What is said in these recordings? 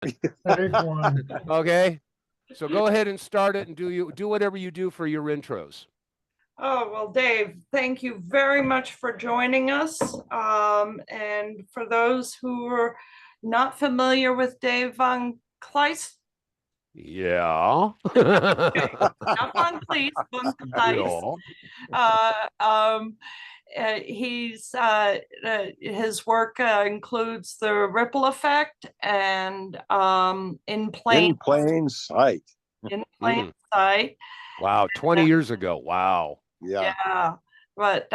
Take one. Okay. So go ahead and start it and do whatever you do for your intros. Oh, well, Dave, thank you very much for joining us. And for those who are not familiar with Dave VonKleist, Yeah. not VonKleist, VonKleist. His work includes the ripple effect and in plain sight. In plain sight. Wow, 20 years ago. Wow. Yeah, but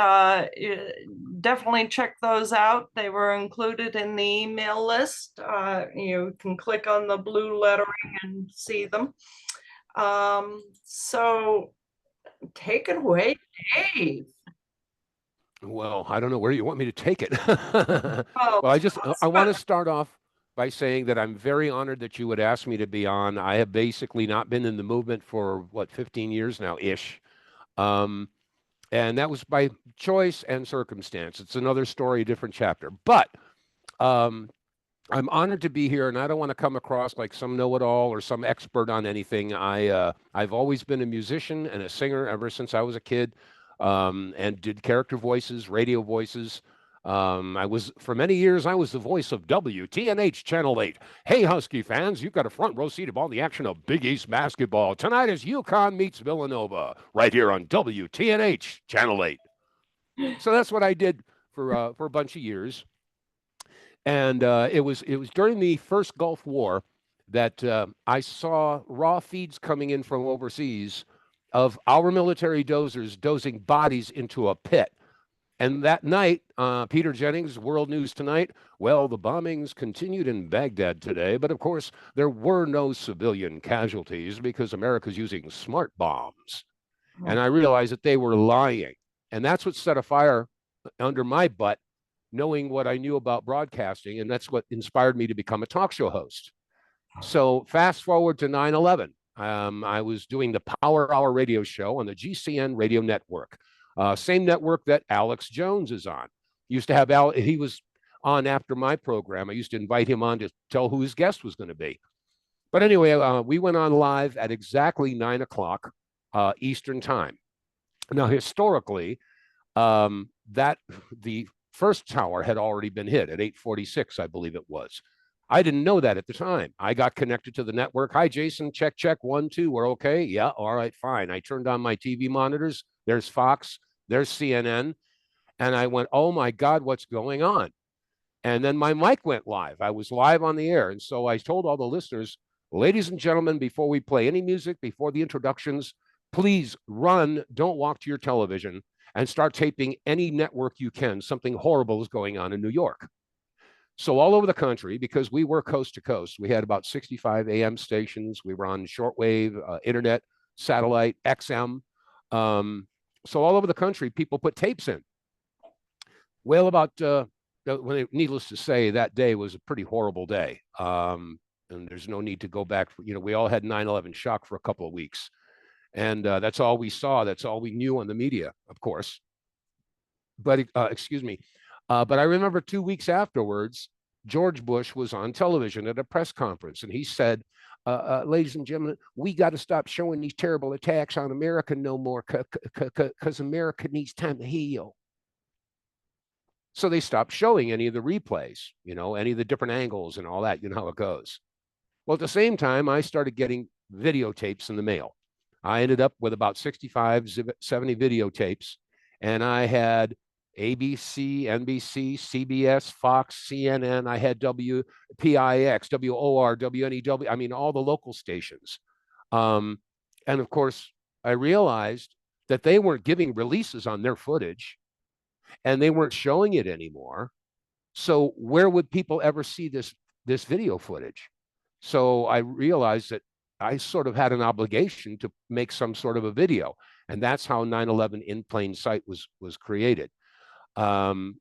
definitely check those out. They were included in the email list. You can click on the blue lettering and see them. So take it away, Dave. Well, I don't know where you want me to take it. Oh, Well, I want to start off by saying that I'm very honored that you would ask me to be on. I have basically not been in the movement for what, 15 years now-ish. And that was by choice and circumstance. It's another story, a different chapter. But I'm honored to be here, and I don't want to come across like some know-it-all or some expert on anything. I've always been a musician and a singer ever since I was a kid, and did character voices, radio voices. For many years, I was the voice of WTNH Channel 8. Hey, Husky fans, you've got a front row seat of all the action of Big East basketball. Tonight is UConn meets Villanova, right here on WTNH Channel 8. So that's what I did for a bunch of years. And it was during the first Gulf War that I saw raw feeds coming in from overseas of our military dozers dozing bodies into a pit. And that night, Peter Jennings, World News Tonight, well, the bombings continued in Baghdad today, but of course, there were no civilian casualties because America's using smart bombs. And I realized that they were lying. And that's what set a fire under my butt, knowing what I knew about broadcasting. And that's what inspired me to become a talk show host. So fast forward to 9/11. I was doing the Power Hour radio show on the GCN radio network. Same network that Alex Jones is on. Used to have he was on after my program. I used to invite him on to tell who his guest was going to be. But anyway, we went on live at exactly 9 o'clock Eastern time. Now, historically, the first tower had already been hit at 8:46, I believe it was. I didn't know that at the time. I got connected to the network. Hi, Jason. Check, 1, 2. We're okay. Yeah. All right. Fine. I turned on my TV monitors. There's Fox. There's CNN. And I went, oh my God, what's going on? And then my mic went live. I was live on the air. And so I told all the listeners, ladies and gentlemen, before we play any music, before the introductions, please run, don't walk to your television, and start taping any network you can. Something horrible is going on in New York. So all over the country, because we were coast to coast, we had about 65 AM stations. We were on shortwave, internet, satellite, XM. So all over the country, people put tapes in. Well, needless to say, that day was a pretty horrible day. And there's no need to go back. We all had 9/11 shock for a couple of weeks. And that's all we saw. That's all we knew on the media, of course. But excuse me. But I remember 2 weeks afterwards, George Bush was on television at a press conference, and he said, ladies and gentlemen, we got to stop showing these terrible attacks on America no more because America needs time to heal. So they stopped showing any of the replays, any of the different angles and all that. You know how it goes. Well, at the same time, I started getting videotapes in the mail. I ended up with about 65, 70 videotapes, and I had ABC, NBC, CBS, Fox, CNN. I had WPIX, WOR, WNEW. I mean, all the local stations. And of course, I realized that they weren't giving releases on their footage, and they weren't showing it anymore. So where would people ever see this video footage? So I realized that I sort of had an obligation to make some sort of a video. And that's how 9/11 in plain sight was created.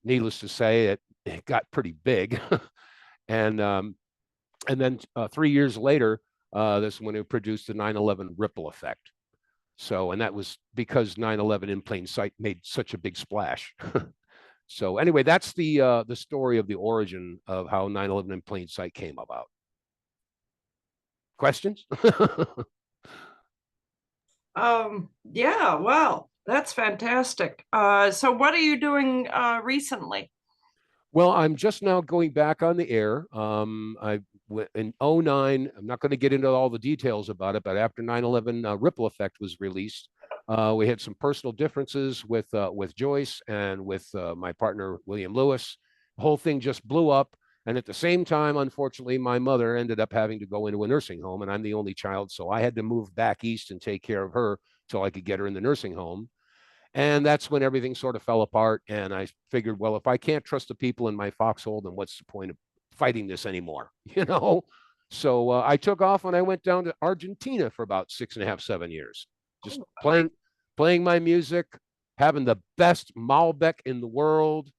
Needless to say, it got pretty big. And then 3 years later, this is when it produced the 9/11 ripple effect. So, and that was because 9/11 in plain sight made such a big splash. So anyway, that's the story of the origin of how 9/11 in plain sight came about. Questions? Yeah, well, that's fantastic. So what are you doing recently? Well, I'm just now going back on the air. In '09, I'm not going to get into all the details about it, but after 9/11, Ripple Effect was released. We had some personal differences with Joyce and with my partner William Lewis. The whole thing just blew up, and at the same time, unfortunately, my mother ended up having to go into a nursing home, and I'm the only child, so I had to move back east and take care of her till I could get her in the nursing home. And that's when everything sort of fell apart. And I figured, well, if I can't trust the people in my foxhole, then what's the point of fighting this anymore? You know? So I took off and I went down to Argentina for about 6.5, 7 years, just playing my music, having the best Malbec in the world,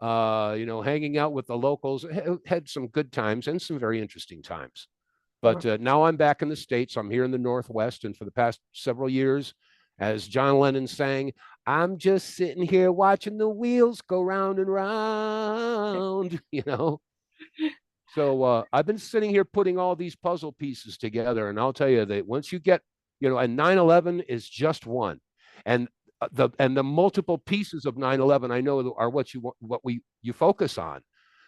hanging out with the locals. Had some good times and some very interesting times. But now I'm back in the States. I'm here in the Northwest. And for the past several years, as John Lennon sang, I'm just sitting here watching the wheels go round and round, So I've been sitting here putting all these puzzle pieces together. And I'll tell you that once you get, and 9/11 is just one. And the multiple pieces of 9/11 I know are what you focus on.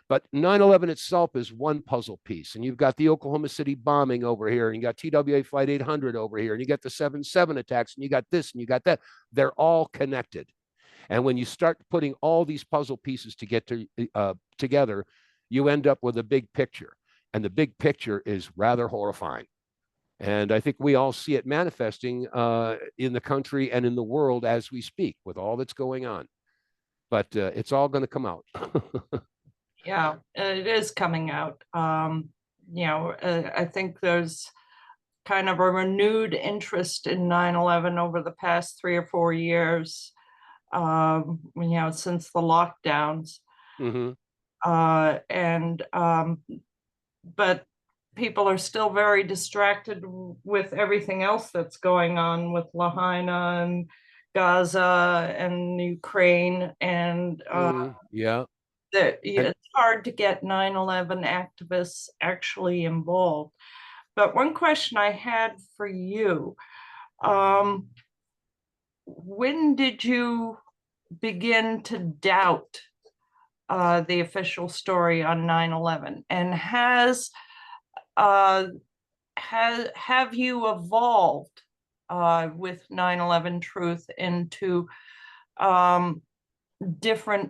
But 9/11 itself is one puzzle piece. And you've got the Oklahoma City bombing over here, and you got TWA Flight 800 over here, and you got the 7/7 attacks, and you got this, and you got that. They're all connected. And when you start putting all these puzzle pieces together, you end up with a big picture. And the big picture is rather horrifying. And I think we all see it manifesting in the country and in the world as we speak with all that's going on. But it's all going to come out. Yeah, it is coming out. I think there's kind of a renewed interest in 9/11 over the past 3 or 4 years, since the lockdowns. Mm-hmm. But people are still very distracted with everything else that's going on with Lahaina and Gaza and Ukraine, and yeah. It's hard to get 9/11 activists actually involved. But one question I had for you, when did you begin to doubt the official story on 9/11? And have you evolved with 9/11 truth into different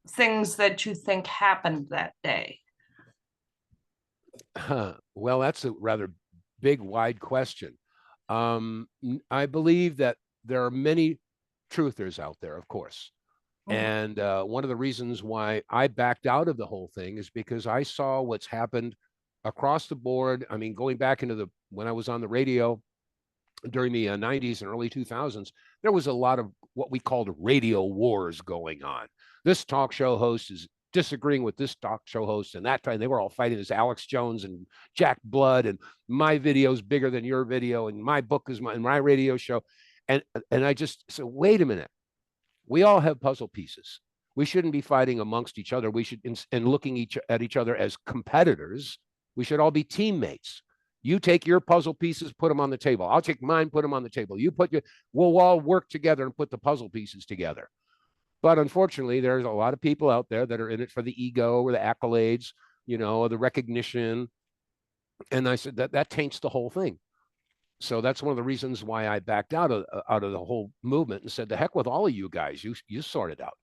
things that you think happened that day? Well, that's a rather big, wide question. I believe that there are many truthers out there, of course. And one of the reasons why I backed out of the whole thing is because I saw what's happened across the board. I mean, going back into when I was on the radio during the 90s and early 2000s, there was a lot of what we called radio wars going on. This talk show host is disagreeing with this talk show host, and that time they were all fighting as Alex Jones and Jack Blood, and my video is bigger than your video, and my book is my radio show. And I just said, wait a minute. We all have puzzle pieces. We shouldn't be fighting amongst each other. We should, and looking at each other as competitors, we should all be teammates. You take your puzzle pieces, put them on the table. I'll take mine, put them on the table. We'll all work together and put the puzzle pieces together. But unfortunately, there's a lot of people out there that are in it for the ego or the accolades, the recognition. And I said that taints the whole thing. So that's one of the reasons why I backed out of the whole movement and said, the heck with all of you guys, you sort it out.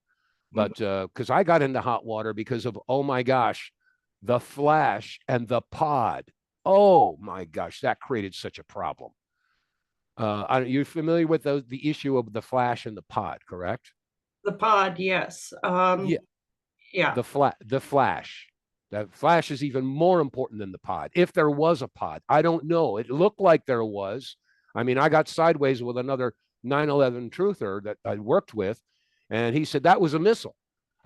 But because I got into hot water because of, oh my gosh, the flash and the pod. Oh my gosh, that created such a problem. You're familiar with the issue of the flash and the pod, correct? The pod, yes. Yeah. The flash. The flash is even more important than the pod. If there was a pod, I don't know. It looked like there was. I mean, I got sideways with another 9/11 truther that I worked with, and he said that was a missile.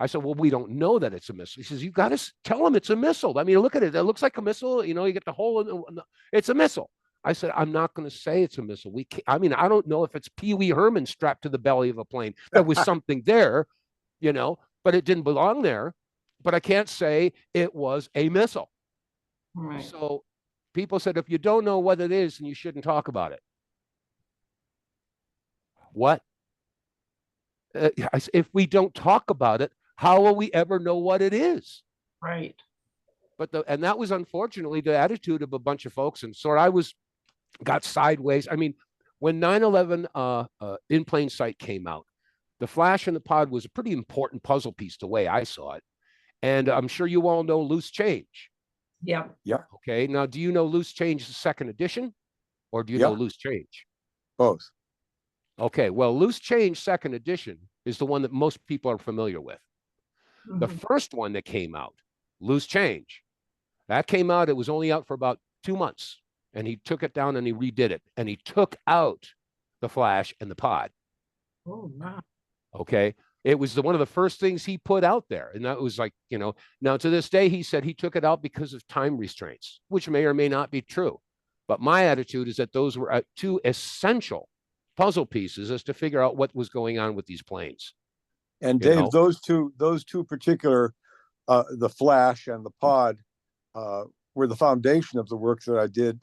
I said, well, we don't know that it's a missile. He says, you got to tell him it's a missile. I mean, look at it. It looks like a missile. You get the hole. It's a missile. I said, I'm not going to say it's a missile. I don't know if it's Pee Wee Herman strapped to the belly of a plane. There was something there, but it didn't belong there. But I can't say it was a missile. Right. So people said, if you don't know what it is, then you shouldn't talk about it. What? If we don't talk about it, how will we ever know what it is? Right. And that was unfortunately the attitude of a bunch of folks. And so I got sideways. I mean, when 9/11 in plain sight came out, the flash in the pod was a pretty important puzzle piece the way I saw it. And I'm sure you all know Loose Change. Yeah. Yeah. Okay. Now, do you know Loose Change second edition, or do you Yeah. know Loose Change? Both. Okay. Well, Loose Change second edition is the one that most people are familiar with. The first one that came out, Loose Change, that came out. It was only out for about 2 months, and he took it down and he redid it, and he took out the flash and the pod. Oh, wow. Okay. It was one of the first things he put out there. And that was like, now to this day, he said he took it out because of time restraints, which may or may not be true. But my attitude is that those were two essential puzzle pieces as to figure out what was going on with these planes. And Dave, those two particular, the flash and the pod, were the foundation of the work that I did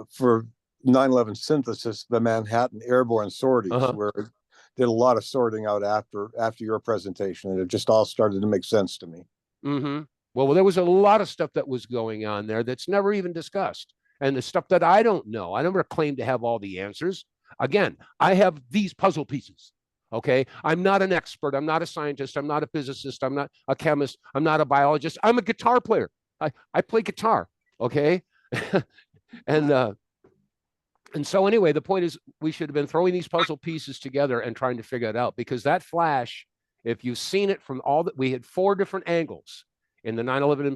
for 9/11 synthesis, the Manhattan airborne sorties, where I did a lot of sorting out after your presentation, and it just all started to make sense to me. Well, there was a lot of stuff that was going on there that's never even discussed, and the stuff that I don't know. I never claimed to have all the answers. Again, I have these puzzle pieces. Okay, I'm not an expert. I'm not a scientist. I'm not a physicist. I'm not a chemist. I'm not a biologist. I'm a guitar player. I play guitar. Okay, and so anyway, the point is we should have been throwing these puzzle pieces together and trying to figure it out, because that flash, if you've seen it from all that, we had 4 different angles in the 9/11 in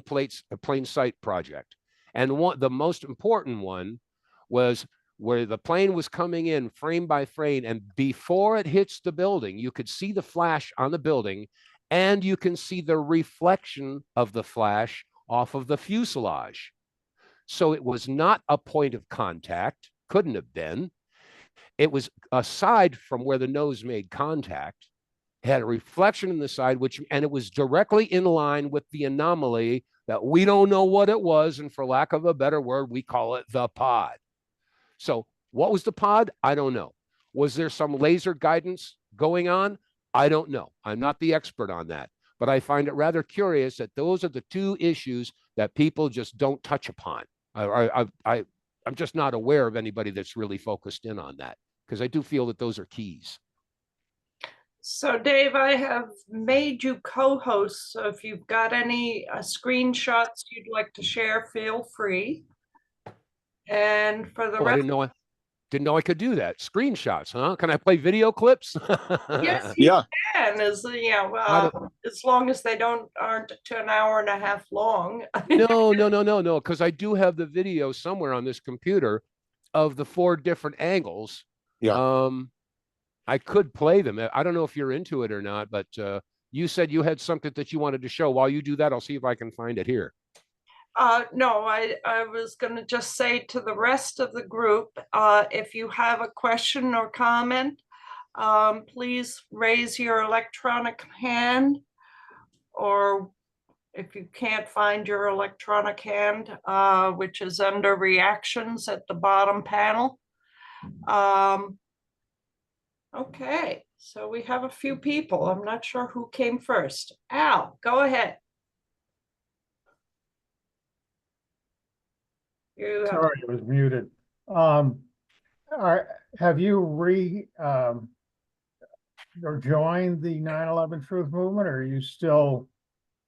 plain sight project. And the most important one was where the plane was coming in frame by frame, and before it hits the building, you could see the flash on the building, and you can see the reflection of the flash off of the fuselage. So it was not a point of contact, couldn't have been. It was aside from where the nose made contact, it had a reflection in the side, and it was directly in line with the anomaly that we don't know what it was, and for lack of a better word, we call it the pod. So what was the pod? I don't know. Was there some laser guidance going on? I don't know. I'm not the expert on that, but I find it rather curious that those are the 2 issues that people just don't touch upon. I'm just not aware of anybody that's really focused in on that, because I do feel that those are keys. So Dave, I have made you co-host. So if you've got any screenshots you'd like to share, feel free. And for the rest, didn't know I could do that. Screenshots, huh? Can I play video clips? yes, you can. As long as they aren't to an hour and a half long. No. Because I do have the video somewhere on this computer of the 4 different angles. Yeah. I could play them. I don't know if you're into it or not, but you said you had something that you wanted to show. While you do that, I'll see if I can find it here. No, I was going to just say to the rest of the group, if you have a question or comment, please raise your electronic hand, or if you can't find your electronic hand, which is under reactions at the bottom panel. Okay, so we have a few people. I'm not sure who came first. Al, go ahead. Sorry, it was muted. Have you or joined the 9/11 Truth Movement, or are you still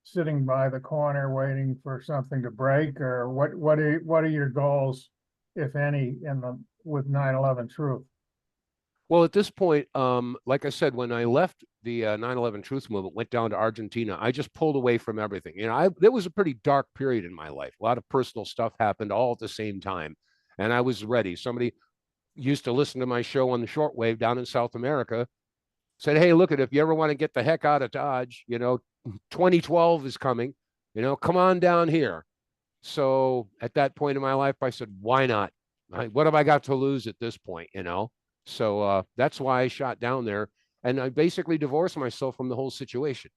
sitting by the corner waiting for something to break, or what are your goals, if any, with 9/11 Truth? Well, at this point, like I said, when I left the 9/11 Truth Movement, went down to Argentina, I just pulled away from everything. There was a pretty dark period in my life. A lot of personal stuff happened all at the same time, and I was ready. Somebody used to listen to my show on the shortwave down in South America, said, "Hey, look, if you ever want to get the heck out of Dodge, 2012 is coming. Come on down here." So at that point in my life, I said, "Why not? What have I got to lose at this point?" So that's why I shot down there, and I basically divorced myself from the whole situation.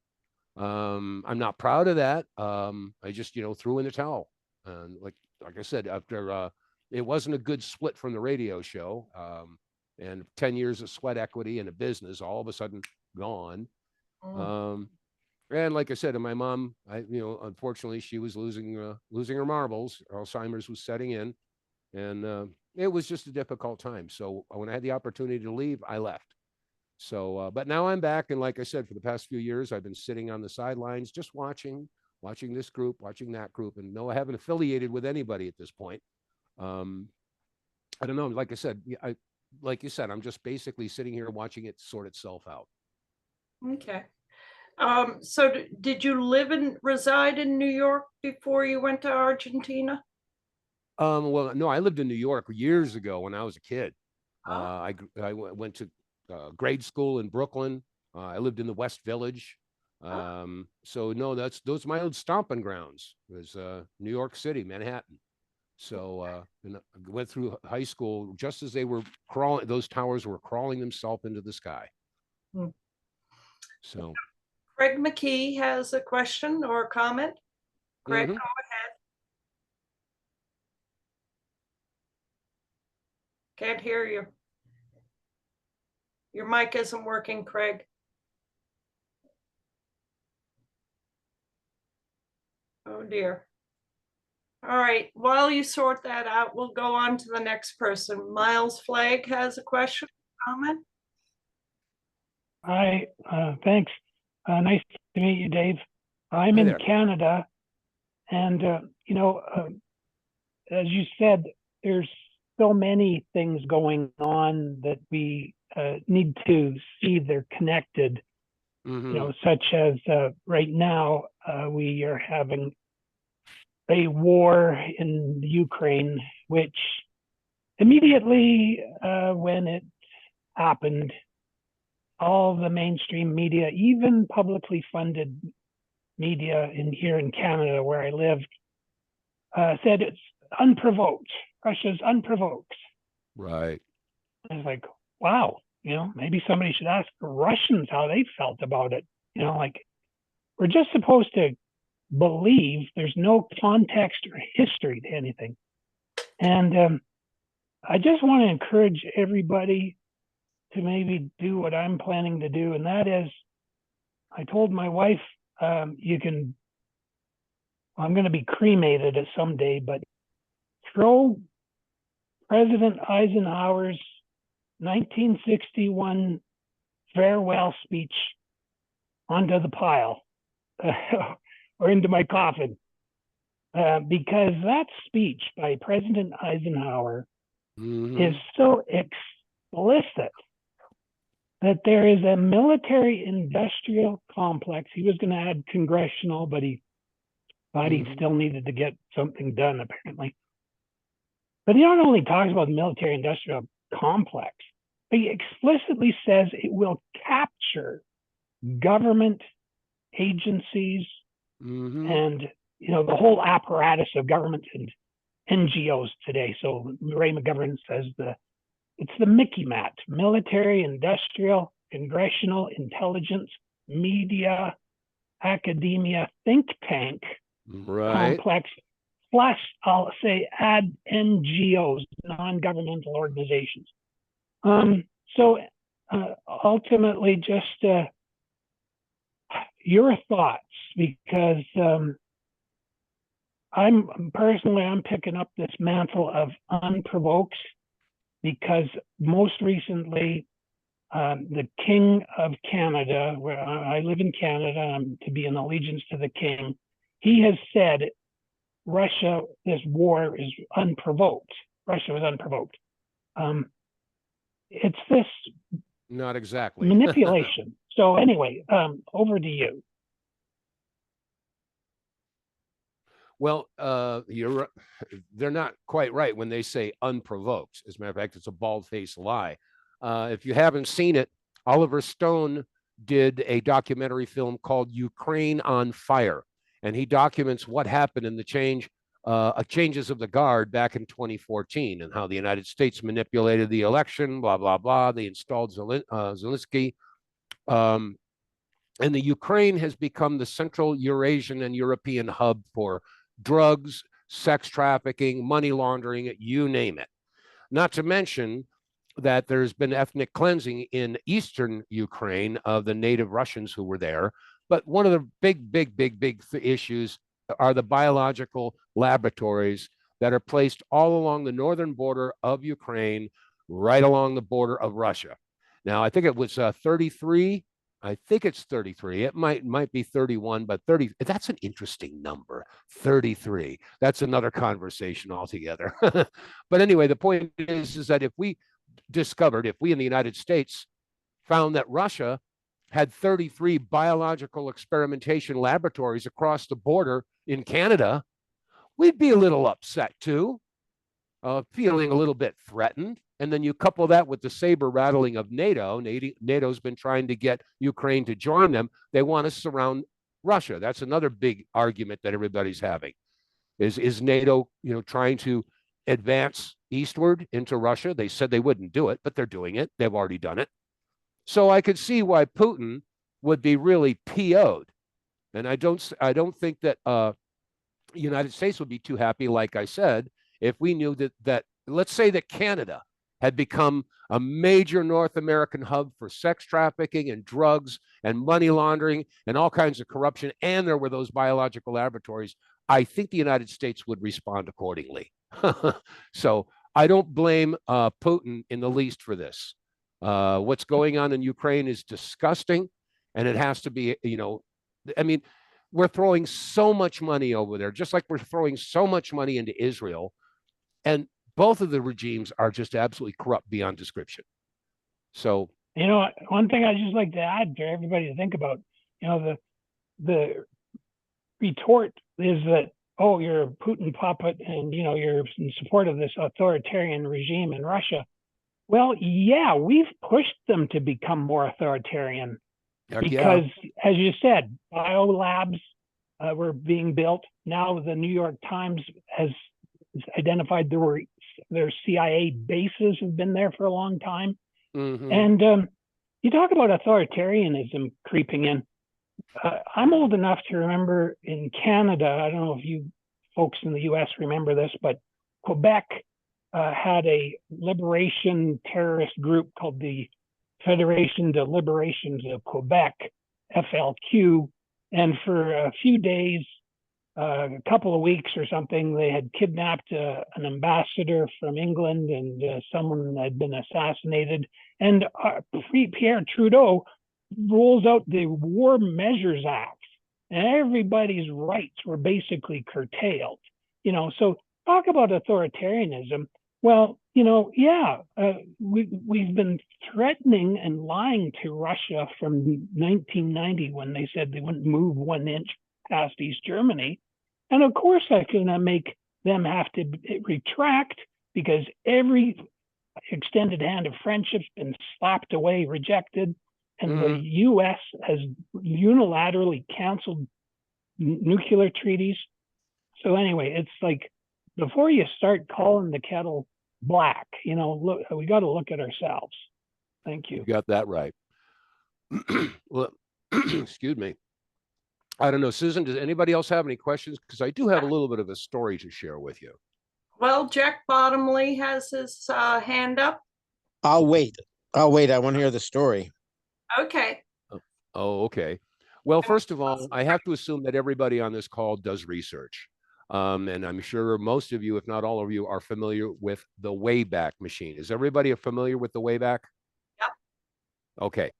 I'm not proud of that. I just, threw in the towel. And like I said, after it wasn't a good split from the radio show, and 10 years of sweat equity in a business, all of a sudden gone. And like I said, and my mom, unfortunately, she was losing her marbles. Alzheimer's was setting in, and it was just a difficult time. So when I had the opportunity to leave, I left. So, but now I'm back, and like I said, for the past few years, I've been sitting on the sidelines, just watching this group, watching that group, and no, I haven't affiliated with anybody at this point. I don't know. Like I said, like you said, I'm just basically sitting here watching it sort itself out. Okay. So did you reside in New York before you went to Argentina? Well, no, I lived in New York years ago when I was a kid. Oh. I went to grade school in Brooklyn. I lived in the West Village. So no, those are my old stomping grounds. It was New York City, Manhattan. So and I went through high school just as they were crawling. Those towers were crawling themselves into the sky. So Craig McKee has a question or a comment. Craig, go ahead. Can't hear you. Your mic isn't working, Craig. Oh dear. All right, while you sort that out, we'll go on to the next person. Miles Flagg has a question, comment. Hi, thanks. Nice to meet you, Dave. I'm in Canada, and as you said, there's so many things going on that we need to see they're connected. Such as right now we are having a war in Ukraine, which immediately when it happened, all the mainstream media, even publicly funded media here in Canada where I lived, said it's unprovoked. Russia's unprovoked. Right. I was like, wow, maybe somebody should ask the Russians how they felt about it. We're just supposed to believe. There's no context or history to anything. And I just want to encourage everybody to maybe do what I'm planning to do. And that is, I told my wife, I'm going to be cremated at some day, but throw President Eisenhower's 1961 farewell speech onto the pile or into my coffin, because that speech by President Eisenhower is so explicit that there is a military industrial complex. He was going to add congressional, but he thought he still needed to get something done, apparently. But he not only talks about the military industrial complex, but he explicitly says it will capture government agencies and the whole apparatus of government and NGOs today. So Ray McGovern says it's the Mickey Mat: military, industrial, congressional, intelligence, media, academia, think tank complex, plus I'll say add NGOs, non-governmental organizations. So ultimately just your thoughts, because I'm picking up this mantle of unprovoked, because most recently the King of Canada, where I live in Canada, I'm to be in allegiance to the King, he has said Russia, this war is unprovoked. Russia was unprovoked. It's this not exactly manipulation. So anyway, over to you. Well, they're not quite right when they say unprovoked. As a matter of fact, it's a bald-faced lie. If you haven't seen it, Oliver Stone did a documentary film called Ukraine on Fire, and he documents what happened in the changes of the guard back in 2014 and how the United States manipulated the election, blah, blah, blah. They installed Zelensky. And the Ukraine has become the Central Eurasian and European hub for drugs, sex trafficking, money laundering, you name it. Not to mention that there's been ethnic cleansing in eastern Ukraine of the native Russians who were there. But one of the big issues are the biological laboratories that are placed all along the northern border of Ukraine, right along the border of Russia. Now, I think it was 33. I think it's 33. It might be 31, but 30, that's an interesting number, 33. That's another conversation altogether. But anyway, the point is that if we in the United States found that Russia had 33 biological experimentation laboratories across the border in Canada, we'd be a little upset too, feeling a little bit threatened. And then you couple that with the saber rattling of NATO. NATO's been trying to get Ukraine to join them. They want to surround Russia. That's another big argument that everybody's having. Is NATO, trying to advance eastward into Russia? They said they wouldn't do it, but they're doing it. They've already done it. So I could see why Putin would be really PO'd. And I don't think that the United States would be too happy, like I said, if we knew that let's say that Canada had become a major North American hub for sex trafficking and drugs and money laundering and all kinds of corruption, and there were those biological laboratories. I think the United States would respond accordingly. So I don't blame Putin in the least for this. What's going on in Ukraine is disgusting, and it has to be, I mean, we're throwing so much money over there, just like we're throwing so much money into Israel. And both of the regimes are just absolutely corrupt beyond description. So, one thing I'd just like to add for everybody to think about, the retort is that, oh, you're a Putin puppet and, you're in support of this authoritarian regime in Russia. Well, yeah, we've pushed them to become more authoritarian because, as you said, biolabs were being built. Now the New York Times has identified their CIA bases have been there for a long time. Mm-hmm. And you talk about authoritarianism creeping in. I'm old enough to remember in Canada, I don't know if you folks in the US remember this, but Quebec had a liberation terrorist group called the Fédération de Libération de Québec, FLQ. And for a few days, a couple of weeks or something, they had kidnapped an ambassador from England, and someone had been assassinated. And Pierre Trudeau rolls out the War Measures Act, and everybody's rights were basically curtailed. So talk about authoritarianism. Well, we've been threatening and lying to Russia from 1990 when they said they wouldn't move 1 inch past East Germany. And of course, that's going to make them have to retract, because every extended hand of friendship's been slapped away, rejected. And the U.S. has unilaterally canceled nuclear treaties. So anyway, it's like, before you start calling the kettle black, look, we got to look at ourselves. Thank you. You got that right. Well, excuse me. I don't know, Susan, does anybody else have any questions? Because I do have a little bit of a story to share with you. Well, Jack Bottomley has his hand up. I'll wait. I want to hear the story. Okay. Oh, okay. Well, first of all, I have to assume that everybody on this call does research. And I'm sure most of you, if not all of you, are familiar with the Wayback Machine. Is everybody familiar with the Wayback? Yep. Okay.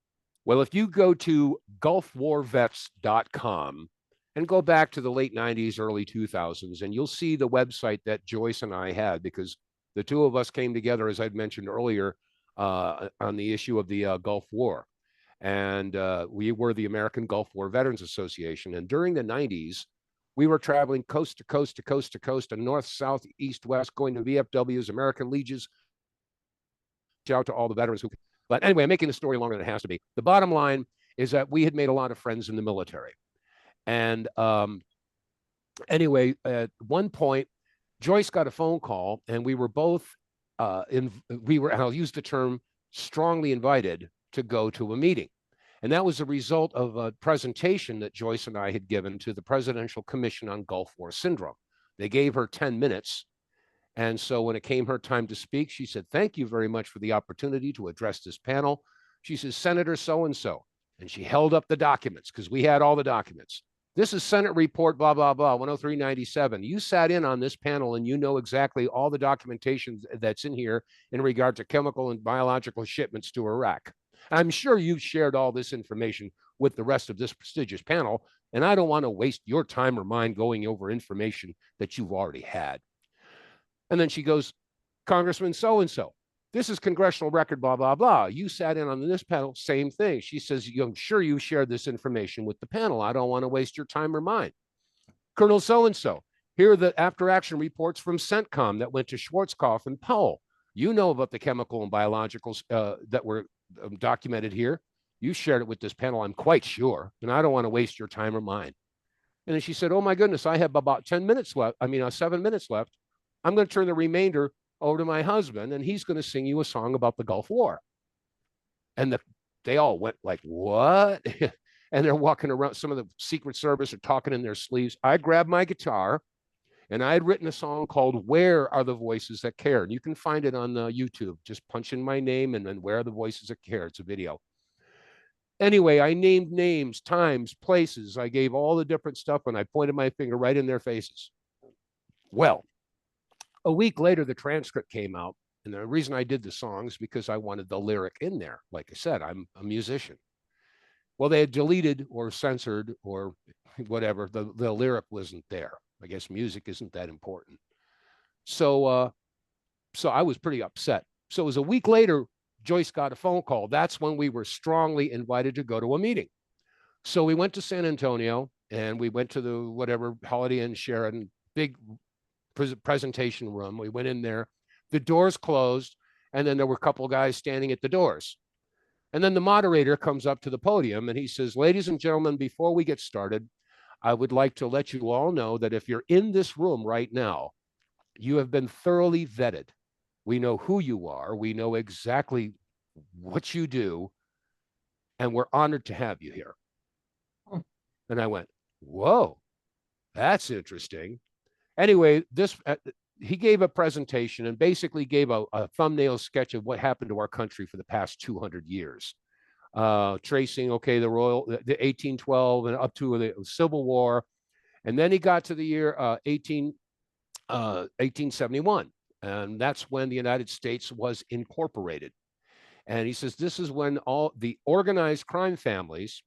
Well, if you go to gulfwarvets.com and go back to the late 90s, early 2000s, and you'll see the website that Joyce and I had, because the two of us came together, as I'd mentioned earlier, on the issue of the Gulf War. And we were the American Gulf War Veterans Association. And during the 90s, we were traveling coast to coast to coast to coast, and north, south, east, west, going to VFWs, American Legions. Shout out to all the veterans who. But anyway, I'm making the story longer than it has to be. The bottom line is that we had made a lot of friends in the military. And anyway, at one point, Joyce got a phone call, and we were both, and I'll use the term, strongly invited to go to a meeting. And that was a result of a presentation that Joyce and I had given to the Presidential Commission on Gulf War Syndrome. They gave her 10 minutes. And so when it came her time to speak, she said, "Thank you very much for the opportunity to address this panel." She says, "Senator so-and-so." And she held up the documents because we had all the documents. "This is Senate Report, blah, blah, blah, 10397. You sat in on this panel and you know exactly all the documentation that's in here in regard to chemical and biological shipments to Iraq. I'm sure you've shared all this information with the rest of this prestigious panel, and I don't want to waste your time or mine going over information that you've already had." And then she goes, "Congressman so-and-so, this is congressional record, blah, blah, blah. You sat in on this panel, same thing." She says, "I'm sure you shared this information with the panel. I don't want to waste your time or mine. Colonel so-and-so, here are the after action reports from CENTCOM that went to Schwarzkopf and Powell. You know about the chemical and biologicals that were documented here. You shared it with this panel, I'm quite sure, and I don't want to waste your time or mine." And then she said, "Oh my goodness, I have about 10 minutes left. 7 minutes left. I'm going to turn the remainder over to my husband, and he's going to sing you a song about the Gulf War." And they all went like, "What?" And they're walking around. Some of the Secret Service are talking in their sleeves. I grabbed my guitar, and I had written a song called "Where Are the Voices That Care?" And you can find it on YouTube. Just punch in my name and then "Where Are the Voices That Care?" It's a video. Anyway, I named names, times, places. I gave all the different stuff, and I pointed my finger right in their faces. Well, a week later, the transcript came out. And the reason I did the song is because I wanted the lyric in there. Like I said, I'm a musician. Well, they had deleted or censored or whatever. The lyric wasn't there. I guess music isn't that important. So I was pretty upset. So it was a week later, Joyce got a phone call. That's when we were strongly invited to go to a meeting. So we went to San Antonio, and we went to the whatever Holiday Inn Sheraton, big presentation room. We went in there, the doors closed, and then there were a couple of guys standing at the doors. And then the moderator comes up to the podium and he says, "Ladies and gentlemen, before we get started, I would like to let you all know that if you're in this room right now, you have been thoroughly vetted. We know who you are. We know exactly what you do, and we're honored to have you here." And I went, "Whoa, that's interesting." Anyway, he gave a presentation and basically gave a thumbnail sketch of what happened to our country for the past 200 years, tracing, the 1812 and up to the Civil War. And then he got to the year 1871. And that's when the United States was incorporated. And he says, this is when all the organized crime families,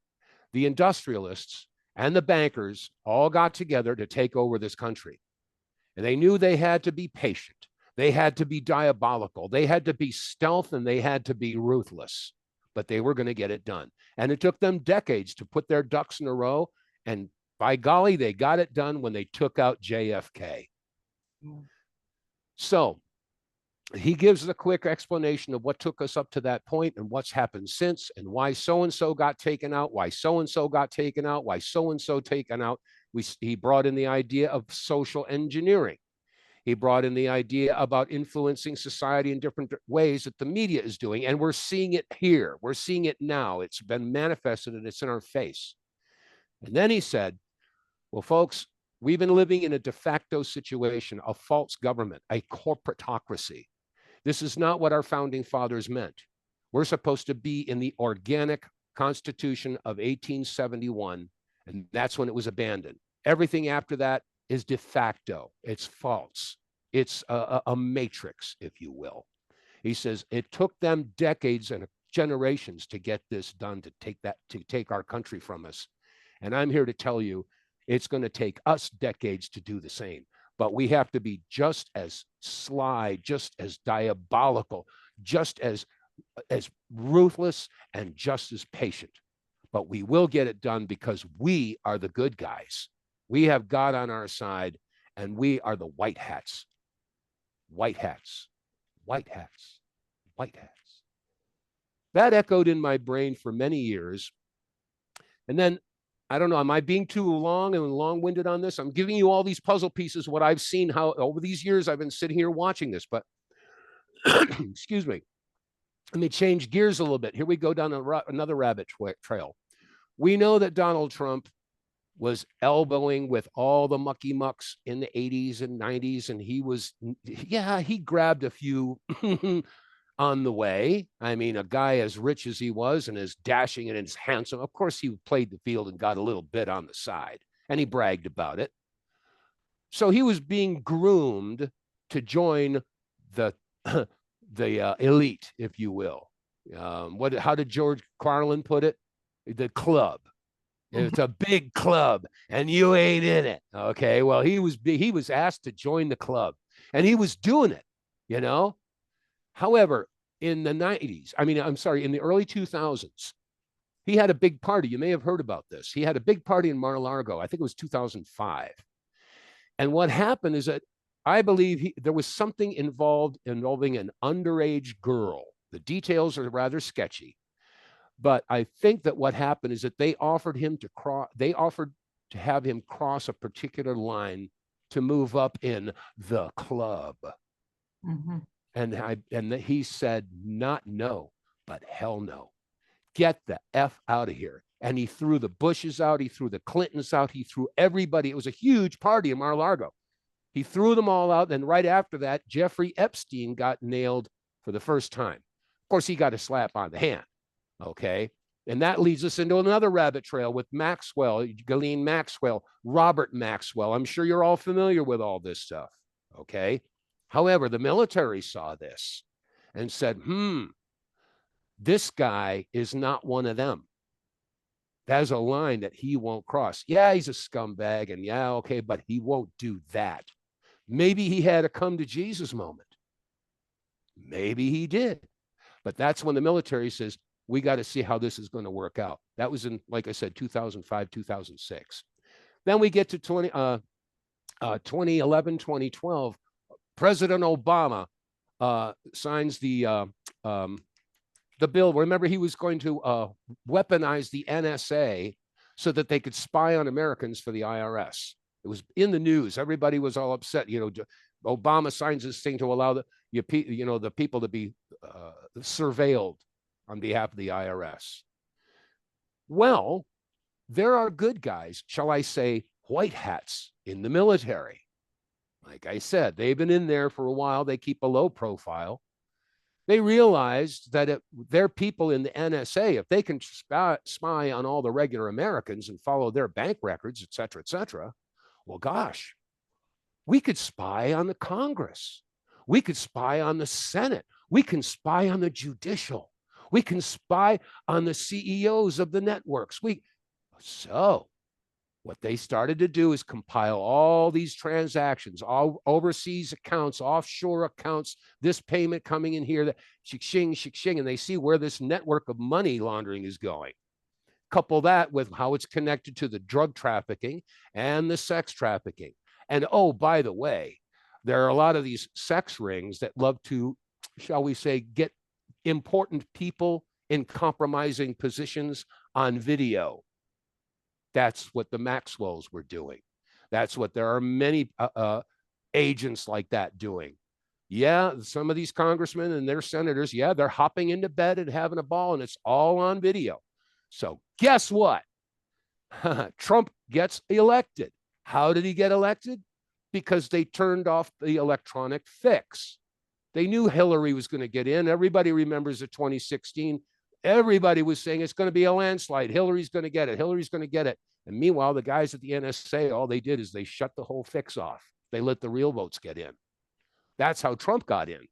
the industrialists, and the bankers all got together to take over this country. And they knew they had to be patient. They had to be diabolical. They had to be stealth, and they had to be ruthless. But they were going to get it done. And it took them decades to put their ducks in a row. And by golly, they got it done when they took out JFK. So he gives a quick explanation of what took us up to that point and what's happened since, and why so-and-so got taken out, why so-and-so got taken out, why so-and-so taken out. He brought in the idea of social engineering. He brought in the idea about influencing society in different ways that the media is doing. And we're seeing it here. We're seeing it now. It's been manifested and it's in our face. And then he said, well, folks, we've been living in a de facto situation, a false government, a corporatocracy. This is not what our founding fathers meant. We're supposed to be in the organic Constitution of 1871, and that's when it was abandoned. Everything after that is de facto. It's false. It's a matrix, if you will. He says it took them decades and generations to get this done, to take our country from us. And I'm here to tell you, it's going to take us decades to do the same. But we have to be just as sly, just as diabolical, just as ruthless, and just as patient. But we will get it done because we are the good guys. We have God on our side, and we are the white hats. White hats, white hats, white hats. That echoed in my brain for many years. And then, I don't know, am I being too long and long-winded on this? I'm giving you all these puzzle pieces, what I've seen, how over these years I've been sitting here watching this, but excuse me. Let me change gears a little bit. Here we go down another rabbit trail. We know that Donald Trump was elbowing with all the mucky mucks in the 80s and 90s. And he grabbed a few on the way. I mean, a guy as rich as he was and as dashing and as handsome, of course, he played the field and got a little bit on the side, and he bragged about it. So he was being groomed to join the elite, if you will. How did George Carlin put it? The club. It's a big club, and you ain't in it. Okay. Well, he was asked to join the club, and he was doing it, you know. However, in the 90s, in the early 2000s, he had a big party. You may have heard about this. He had a big party in Mar-a-Lago. I think it was 2005. And what happened is that I believe there was something involving an underage girl. The details are rather sketchy. But I think that what happened is that they offered to have him cross a particular line to move up in the club. Mm-hmm. And he said, not no, but hell no. Get the F out of here. And he threw the Bushes out. He threw the Clintons out. He threw everybody. It was a huge party in Mar-a-Lago. He threw them all out. And right after that, Jeffrey Epstein got nailed for the first time. Of course, he got a slap on the hand. Okay. And that leads us into another rabbit trail with Maxwell, Ghislaine Maxwell, Robert Maxwell. I'm sure you're all familiar with all this stuff. Okay. However, the military saw this and said, this guy is not one of them. That's a line that he won't cross. Yeah, he's a scumbag, and yeah, okay, but he won't do that. Maybe he had a come to Jesus moment. Maybe he did. But that's when the military says, we got to see how this is going to work out. That was in, like I said, 2005, 2006. Then we get to 2011, 2012. President Obama signs the bill. Remember, he was going to weaponize the NSA so that they could spy on Americans for the IRS. It was in the news. Everybody was all upset. You know, Obama signs this thing to allow the people to be surveilled on behalf of the IRS. Well, there are good guys, shall I say, white hats in the military. Like I said, they've been in there for a while. They keep a low profile. They realized that their people in the NSA, if they can spy on all the regular Americans and follow their bank records, et cetera, well, gosh, we could spy on the Congress. We could spy on the Senate. We can spy on the judicial. We can spy on the CEOs of the networks. So what they started to do is compile all these transactions, all overseas accounts, offshore accounts, this payment coming in here, that shik-shing, and they see where this network of money laundering is going. Couple that with how it's connected to the drug trafficking and the sex trafficking. And oh, by the way, there are a lot of these sex rings that love to, shall we say, get important people in compromising positions on video. That's what the Maxwells were doing. That's what there are many agents like that doing. Yeah, some of these congressmen and their senators, yeah, they're hopping into bed and having a ball, and it's all on video. So guess what? Trump gets elected. How did he get elected? Because they turned off the electronic fix. They knew Hillary was going to get in. Everybody remembers the 2016. Everybody was saying it's going to be a landslide. Hillary's going to get it. Hillary's going to get it. And meanwhile, the guys at the NSA, all they did is they shut the whole fix off. They let the real votes get in. That's how Trump got in.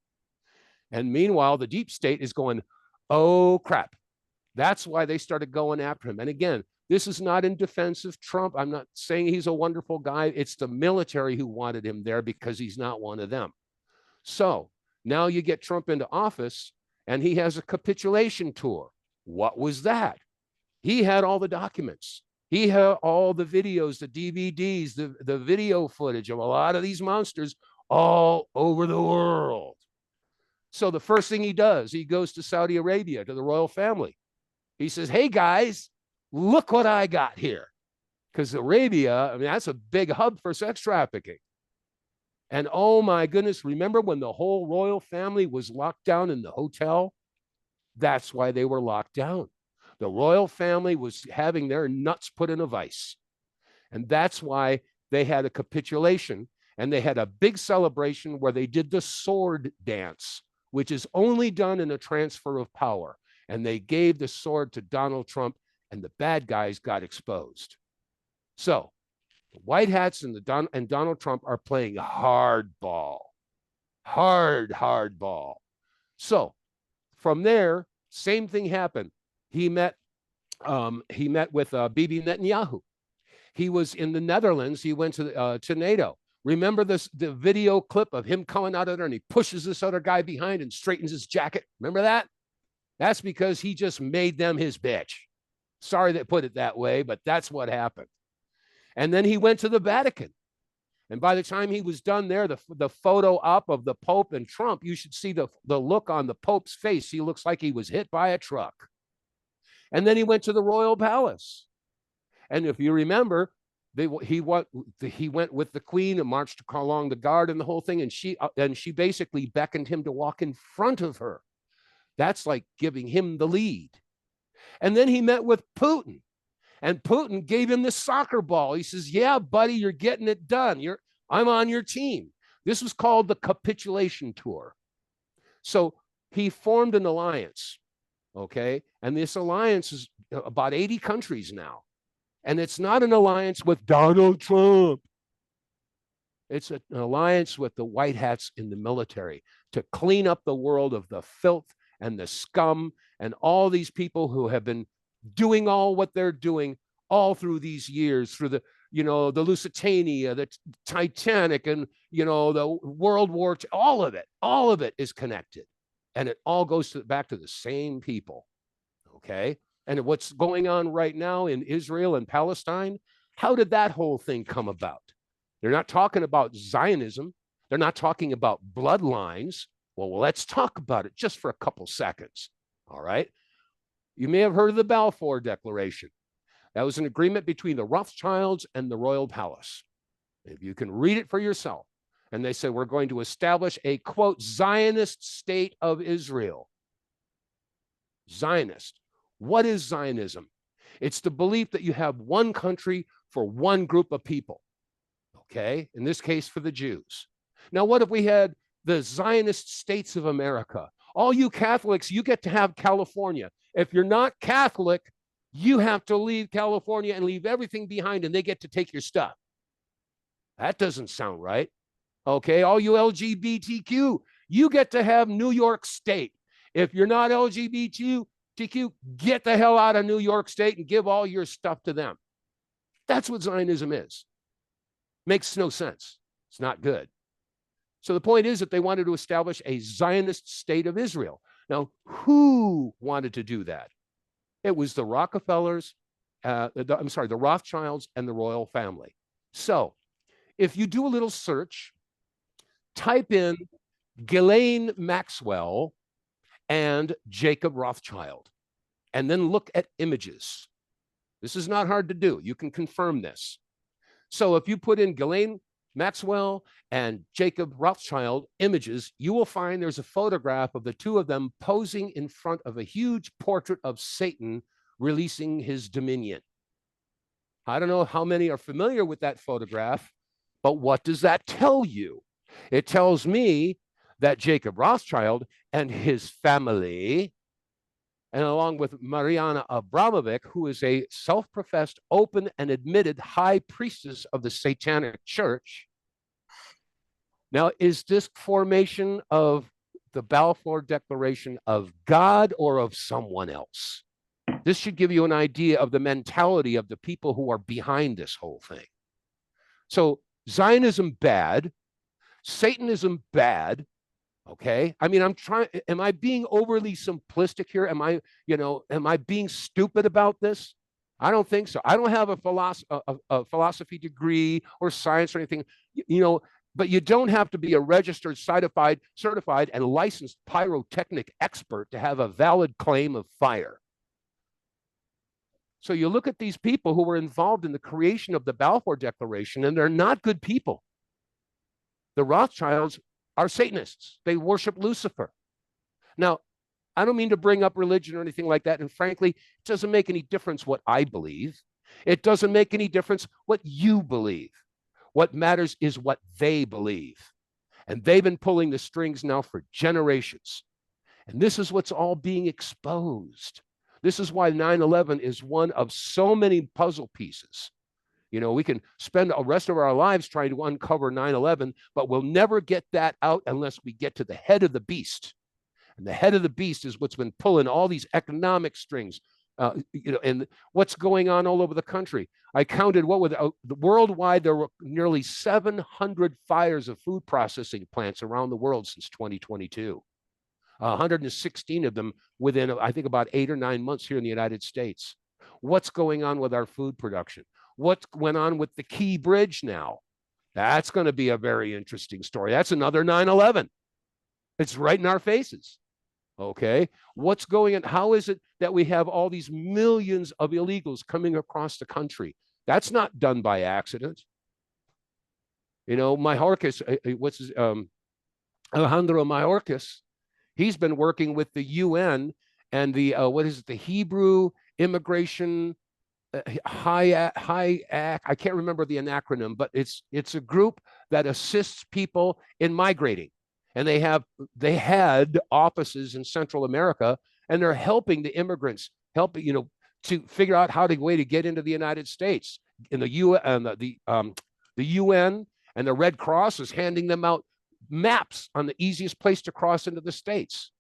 And meanwhile, the deep state is going, oh, crap. That's why they started going after him. And again, this is not in defense of Trump. I'm not saying he's a wonderful guy. It's the military who wanted him there because he's not one of them. So now you get Trump into office and he has a capitulation tour. What was that? He had all the documents. He had all the videos, the DVDs, the video footage of a lot of these monsters all over the world. So the first thing he does, he goes to Saudi Arabia, to the royal family. He says, hey, guys, look what I got here. Because Arabia, I mean, that's a big hub for sex trafficking. And oh, my goodness, remember when the whole royal family was locked down in the hotel? That's why they were locked down. The royal family was having their nuts put in a vice. And that's why they had a capitulation, and they had a big celebration where they did the sword dance, which is only done in a transfer of power. And they gave the sword to Donald Trump, and the bad guys got exposed. So the white hats and Donald Trump are playing hardball, hardball. So from there, same thing happened. He met with Bibi Netanyahu. He was in the Netherlands. He went to NATO. Remember the video clip of him coming out of there and he pushes this other guy behind and straightens his jacket? Remember that? That's because he just made them his bitch. Sorry that put it that way, but that's what happened. And then he went to the Vatican. And by the time he was done there, the photo op of the Pope and Trump, you should see the look on the Pope's face. He looks like he was hit by a truck. And then he went to the Royal Palace. And if you remember, he went with the Queen and marched along the guard and the whole thing. And she basically beckoned him to walk in front of her. That's like giving him the lead. And then he met with Putin. And Putin gave him the soccer ball. He says, yeah, buddy, you're getting it done. I'm on your team. This was called the capitulation tour. So he formed an alliance, okay? And this alliance is about 80 countries now. And it's not an alliance with Donald Trump. It's an alliance with the white hats in the military to clean up the world of the filth and the scum and all these people who have been doing all what they're doing all through these years, through the Lusitania, the Titanic, and, the World War II, all of it is connected. And it all goes back to the same people, okay? And what's going on right now in Israel and Palestine, how did that whole thing come about? They're not talking about Zionism. They're not talking about bloodlines. Well, let's talk about it just for a couple seconds, all right? You may have heard of the Balfour Declaration. That was an agreement between the Rothschilds and the Royal Palace. If you can read it for yourself. And they said, we're going to establish a, quote, Zionist state of Israel. Zionist. What is Zionism? It's the belief that you have one country for one group of people. Okay? In this case, for the Jews. Now, what if we had the Zionist states of America? All you Catholics, you get to have California. If you're not Catholic, you have to leave California and leave everything behind, and they get to take your stuff. That doesn't sound right. Okay, all you LGBTQ, you get to have New York State. If you're not LGBTQ, get the hell out of New York State and give all your stuff to them. That's what Zionism is. Makes no sense. It's not good. So the point is that they wanted to establish a Zionist state of Israel. Now, who wanted to do that? It was the Rockefellers, the Rothschilds and the royal family. So if you do a little search, type in Ghislaine Maxwell and Jacob Rothschild, and then look at images. This is not hard to do. You can confirm this. So if you put in Ghislaine Maxwell and Jacob Rothschild images, you will find there's a photograph of the two of them posing in front of a huge portrait of Satan releasing his dominion. I don't know how many are familiar with that photograph, but what does that tell you? It tells me that Jacob Rothschild and his family, and along with Mariana Abramovic, who is a self-professed, open and admitted high priestess of the Satanic Church. Now, is this formation of the Balfour Declaration of God or of someone else? This should give you an idea of the mentality of the people who are behind this whole thing. So Zionism, bad. Satanism, bad. Okay. I mean, am I being overly simplistic here? Am I being stupid about this? I don't think so. I don't have a philosophy degree or science or anything, but you don't have to be a registered, certified, and licensed pyrotechnic expert to have a valid claim of fire. So you look at these people who were involved in the creation of the Balfour Declaration, and they're not good people. The Rothschilds are Satanists. They worship Lucifer. Now, I don't mean to bring up religion or anything like that. And frankly, it doesn't make any difference what I believe. It doesn't make any difference what you believe. What matters is what they believe. And they've been pulling the strings now for generations. And this is what's all being exposed. This is why 9/11 is one of so many puzzle pieces. You know, we can spend the rest of our lives trying to uncover 9/11, but we'll never get that out unless we get to the head of the beast. And the head of the beast is what's been pulling all these economic strings, you know, and what's going on all over the country. I counted worldwide, there were nearly 700 fires of food processing plants around the world since 2022. 116 of them within, I think, about 8 or 9 months here in the United States. What's going on with our food production? What went on with the Key Bridge now? That's going to be a very interesting story. That's another 9/11. It's right in our faces. Okay. What's going on? How is it that we have all these millions of illegals coming across the country? That's not done by accident. You know, Mayorkas, Alejandro Mayorkas, he's been working with the UN and the, the Hebrew Immigration I can't remember the acronym, but it's a group that assists people in migrating. And they had offices in Central America, and they're helping the immigrants, to figure out way to get into the United States. In the UN and the Red Cross is handing them out maps on the easiest place to cross into the States.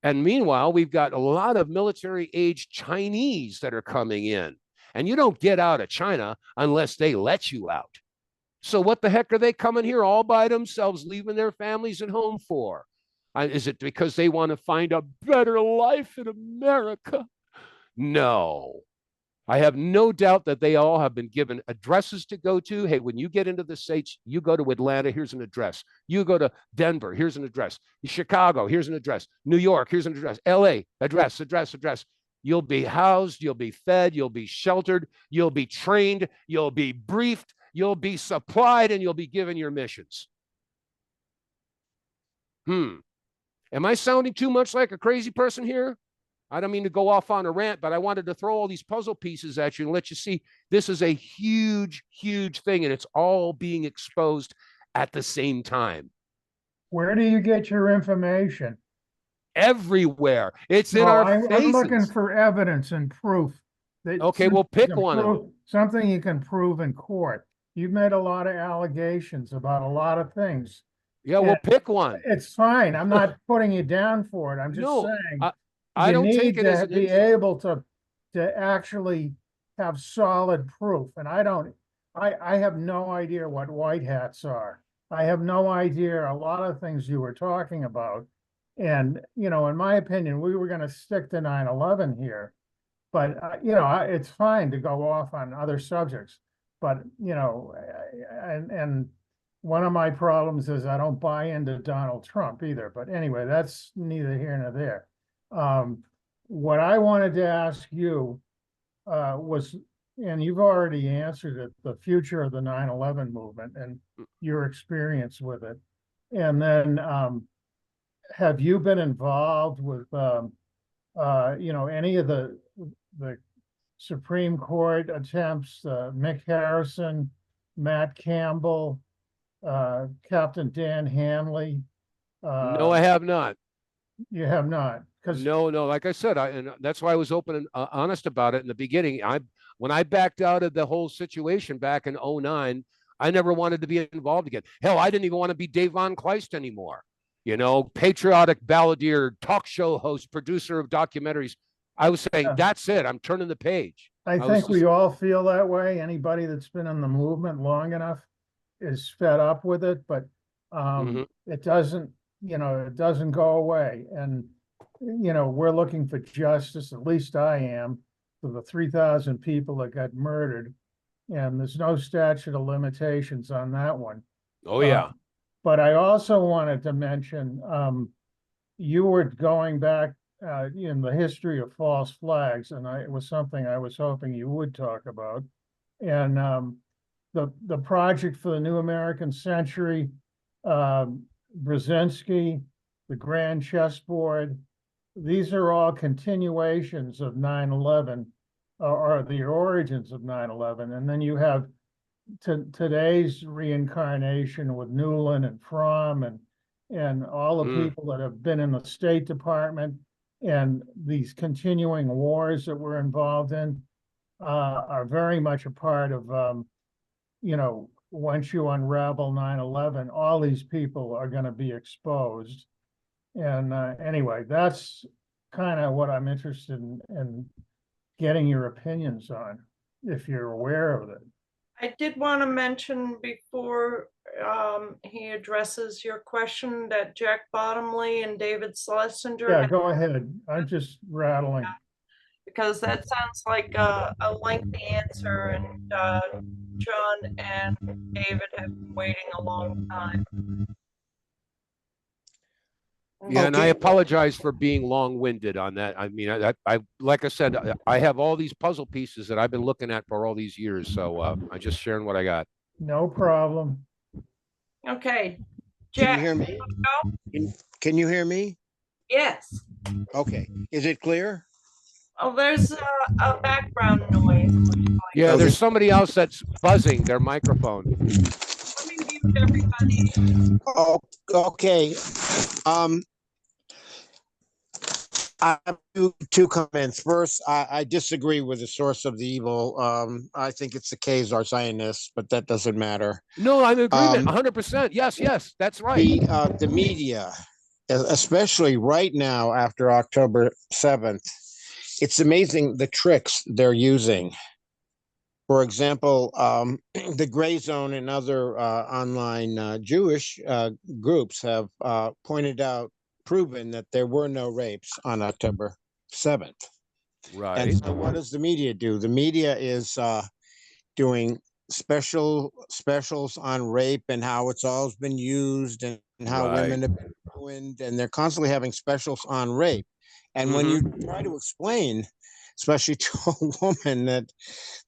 And meanwhile, we've got a lot of military-age Chinese that are coming in. And you don't get out of China unless they let you out. So what the heck are they coming here all by themselves, leaving their families at home for? Is it because they want to find a better life in America? No. I have no doubt that they all have been given addresses to go to. Hey, when you get into the States, you go to Atlanta, here's an address. You go to Denver, here's an address. Chicago, here's an address. New York, here's an address. LA, address. You'll be housed, you'll be fed, you'll be sheltered, you'll be trained, you'll be briefed, you'll be supplied, and you'll be given your missions. Am I sounding too much like a crazy person here? I don't mean to go off on a rant, but I wanted to throw all these puzzle pieces at you and let you see this is a huge, huge thing, and it's all being exposed at the same time. Where do you get your information? Everywhere. It's in our faces. I'm looking for evidence and proof. Okay, we'll pick one of them. Something you can prove in court. You've made a lot of allegations about a lot of things. Yeah, we'll pick one. It's fine. I'm not putting you down for it. I'm just saying. I don't take it as to be able to actually have solid proof. And I have no idea what white hats are. I have no idea a lot of things you were talking about. And, in my opinion, we were going to stick to 9/11 here. But, it's fine to go off on other subjects. But, and one of my problems is I don't buy into Donald Trump either. But anyway, that's neither here nor there. What I wanted to ask you was, and you've already answered it, the future of the 9/11 movement and your experience with it. And then have you been involved with, any of the Supreme Court attempts, Mick Harrison, Matt Campbell, Captain Dan Hanley? No, I have not. You have not? No, like I said, and that's why I was open and honest about it in the beginning. When I backed out of the whole situation back in 2009, I never wanted to be involved again. Hell, I didn't even want to be Dave VonKleist anymore. Patriotic balladeer, talk show host, producer of documentaries. I was saying, that's it. I'm turning the page. I think we all feel that way. Anybody that's been in the movement long enough is fed up with it, but it doesn't, it doesn't go away. And, we're looking for justice, at least I am, for the 3,000 people that got murdered. And there's no statute of limitations on that one. Oh, yeah. But I also wanted to mention, you were going back in the history of false flags, and it was something I was hoping you would talk about. And the project for the New American Century, Brzezinski, the Grand Chessboard, these are all continuations of 9/11. or the origins of 9/11. And then you have today's reincarnation with Newland and Fromm and all the people that have been in the State Department and these continuing wars that we're involved in are very much a part of, you know, once you unravel 9/11, all these people are going to be exposed. And anyway, that's kind of what I'm interested in getting your opinions on, if you're aware of it. I did want to mention before he addresses your question that Jack Bottomley and David Schlesinger. Yeah, go ahead. I'm just rattling. Because that sounds like a lengthy answer, and John and David have been waiting a long time. Yeah, and I apologize for being long-winded on that. I mean, I like I said, I have all these puzzle pieces that I've been looking at for all these years. So I'm just sharing what I got. No problem. Okay, Can Jack. you hear me? Go? Can you hear me? Yes. Okay. Is it clear? Oh, there's a background noise. Yeah, there's somebody else that's buzzing their microphone. Let me mute everybody. Oh, okay. I have two comments. First, I disagree with the source of the evil. I think it's the Khazar Zionists, but that doesn't matter. No, I'm in agreement, 100%. Yes, that's right. The media, especially right now after October 7th, it's amazing the tricks they're using. For example, the Gray Zone and other online Jewish groups have proven that there were no rapes on October 7th. Right. And so what does the media do? The media is doing specials on rape and how it's always been used and how women have been ruined, and they're constantly having specials on rape. And when you try to explain, especially to a woman, that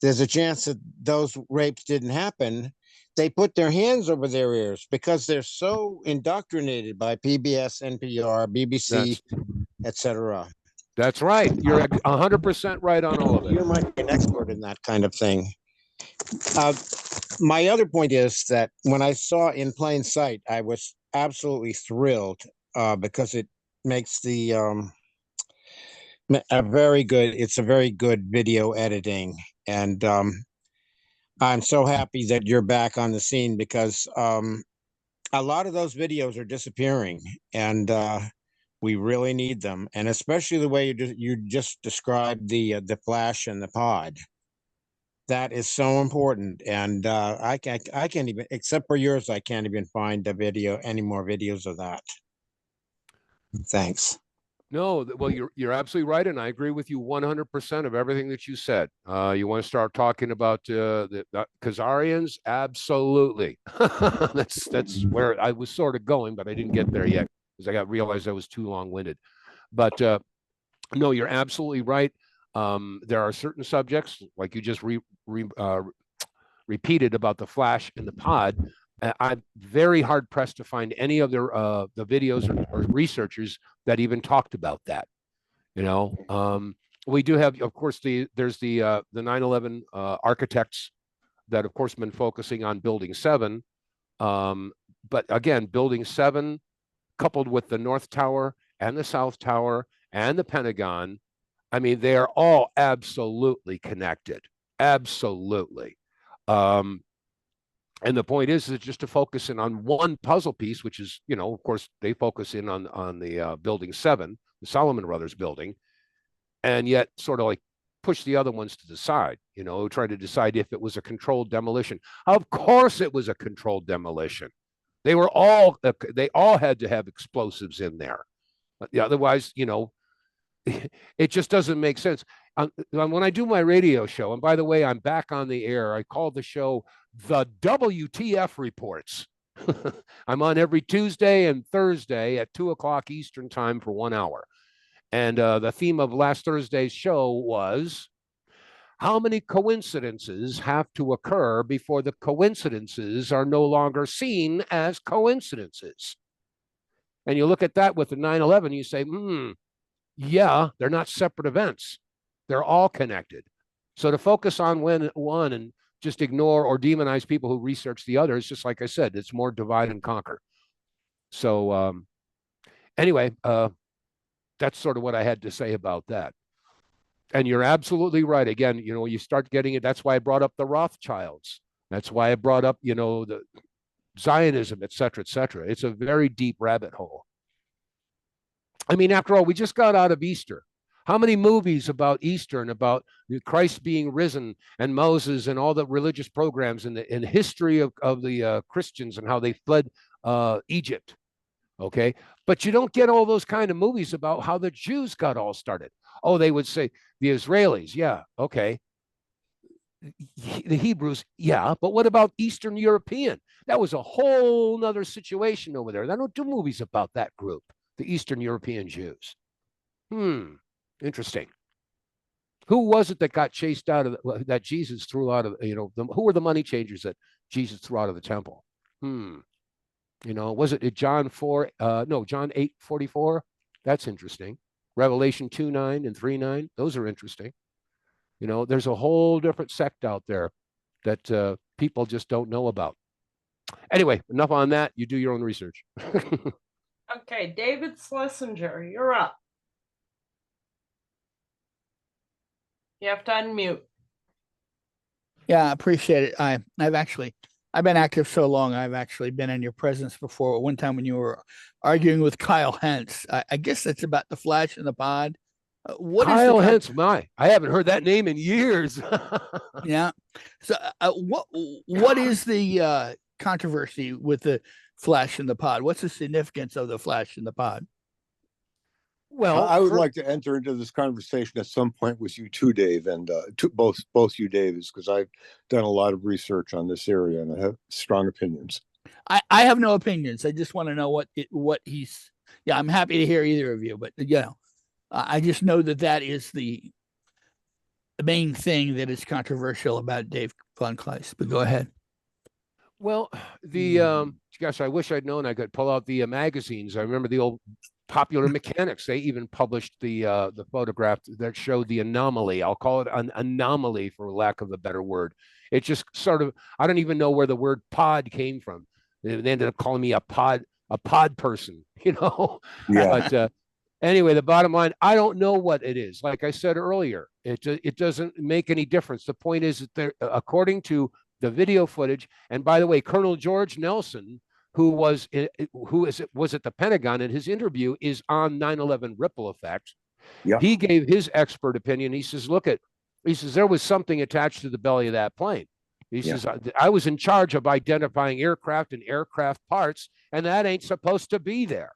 there's a chance that those rapes didn't happen, they put their hands over their ears because they're so indoctrinated by PBS, NPR, BBC, etc. That's right. You're 100% right on all of it. You might be an expert in that kind of thing. My other point is that when I saw In Plain Sight, I was absolutely thrilled because it makes the a very good video editing, and I'm so happy that you're back on the scene because a lot of those videos are disappearing, and we really need them, and especially the way you just described the flash and the pod. That is so important, and I can't even, except for yours, I can't even find any more videos of that. Thanks. No, well, you're absolutely right, and I agree with you 100% of everything that you said. You want to start talking about the Khazarians? Absolutely. That's where I was sort of going, but I didn't get there yet because I realized I was too long-winded. But no, you're absolutely right. There are certain subjects, like you just repeated about the flash and the pod. I'm very hard pressed to find any of the videos or researchers that even talked about that. You know, we do have, of course, there's the 9/11 architects that, of course, been focusing on Building 7. But again, Building 7, coupled with the North Tower and the South Tower and the Pentagon, I mean, they are all absolutely connected. Absolutely. And the point is just to focus in on one puzzle piece, which is, you know, of course, they focus in on the Building 7, the Solomon Brothers building, and yet sort of like push the other ones to the side, you know, try to decide if it was a controlled demolition. Of course it was a controlled demolition. They all had to have explosives in there. Otherwise, you know, it just doesn't make sense. When I do my radio show, and by the way, I'm back on the air, I call the show the WTF Reports. I'm on every Tuesday and Thursday at 2:00 Eastern time for 1 hour. And the theme of last Thursday's show was, how many coincidences have to occur before the coincidences are no longer seen as coincidences? And you look at that with the 9/11, you say, yeah, they're not separate events. They're all connected. So to focus on one and just ignore or demonize people who research the other is just like I said, it's more divide and conquer. So anyway, that's sort of what I had to say about that. And you're absolutely right. Again, you start getting it. That's why I brought up the Rothschilds. That's why I brought up, the Zionism, et cetera, et cetera. It's a very deep rabbit hole. I mean, after all, we just got out of Easter. How many movies about Easter and about Christ being risen and Moses and all the religious programs and the history of the Christians and how they fled Egypt? Okay. But you don't get all those kind of movies about how the Jews got all started. Oh, they would say the Israelis. Yeah. Okay. The Hebrews. Yeah. But what about Eastern European? That was a whole nother situation over there. They don't do movies about that group, the Eastern European Jews. Interesting. Who was it that got chased out of that Jesus threw out of, who were the money changers that Jesus threw out of the temple? Was it John 4? No, John 8:44. That's interesting. Revelation 2:9 and 3:9. Those are interesting. There's a whole different sect out there that people just don't know about. Anyway, enough on that. You do your own research. Okay, David Schlesinger, you're up. You have to unmute. Yeah, I appreciate it. I've been active so long. I've actually been in your presence before. One time when you were arguing with Kyle Hentz, I guess that's about the flash in the pod. Kyle Hentz, I haven't heard that name in years. Yeah. So what is the controversy with the flash in the pod? What's the significance of the flash in the pod? Well, I would like to enter into this conversation at some point with you too, Dave, and both you, Davids, because I've done a lot of research on this area and I have strong opinions. I have no opinions. I just want to know what he's. Yeah, I'm happy to hear either of you, but I just know that is the main thing that is controversial about Dave VonKleist. But go ahead. Well, gosh, I wish I'd known I could pull out the magazines. I remember the old Popular Mechanics. They even published the photograph that showed the anomaly. I'll call it an anomaly for lack of a better word. It just sort of, I don't even know where the word pod came from. They ended up calling me a pod person, Yeah. But anyway, the bottom line, I don't know what it is. Like I said earlier, it doesn't make any difference. The point is that according to the video footage, and by the way, Colonel George Nelson, who was at the Pentagon, and his interview is on 9/11 ripple effect. Yeah. He gave his expert opinion. He says, there was something attached to the belly of that plane. He says, I was in charge of identifying aircraft and aircraft parts, and that ain't supposed to be there.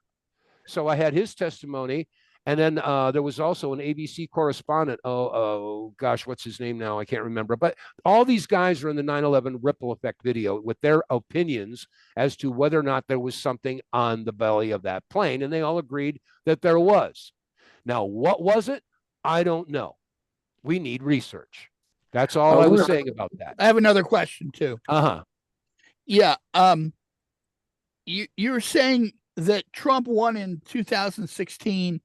So I had his testimony. And then there was also an ABC correspondent. Oh, gosh, what's his name now? I can't remember. But all these guys are in the 9/11 ripple effect video with their opinions as to whether or not there was something on the belly of that plane. And they all agreed that there was. Now, what was it? I don't know. We need research. That's all I was saying about that. I have another question, too. Yeah. You're saying that Trump won in 2016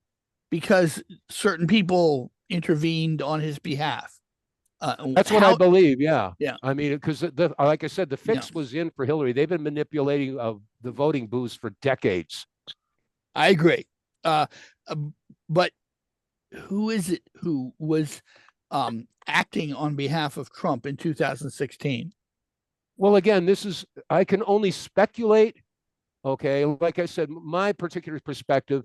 because certain people intervened on his behalf. That's what I believe. Yeah. Yeah. I mean, because like I said, the fix was in for Hillary. They've been manipulating the voting booths for decades. I agree. But who is it who was acting on behalf of Trump in 2016? Well, again, I can only speculate. Okay. Like I said, my particular perspective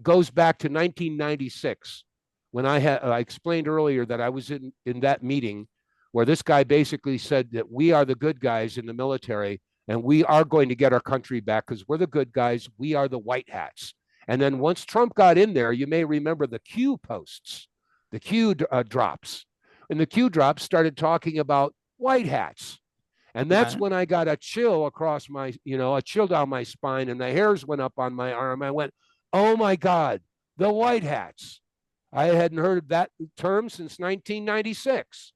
goes back to 1996 when I explained earlier that I was in that meeting where this guy basically said that we are the good guys in the military and we are going to get our country back because we're the good guys. We are the white hats. And then once Trump got in there, you may remember the Q posts, the Q drops. And the Q drops started talking about white hats. And that's when I got a chill across my, a chill down my spine and the hairs went up on my arm. I went, oh my God, the white hats. I hadn't heard that term since 1996.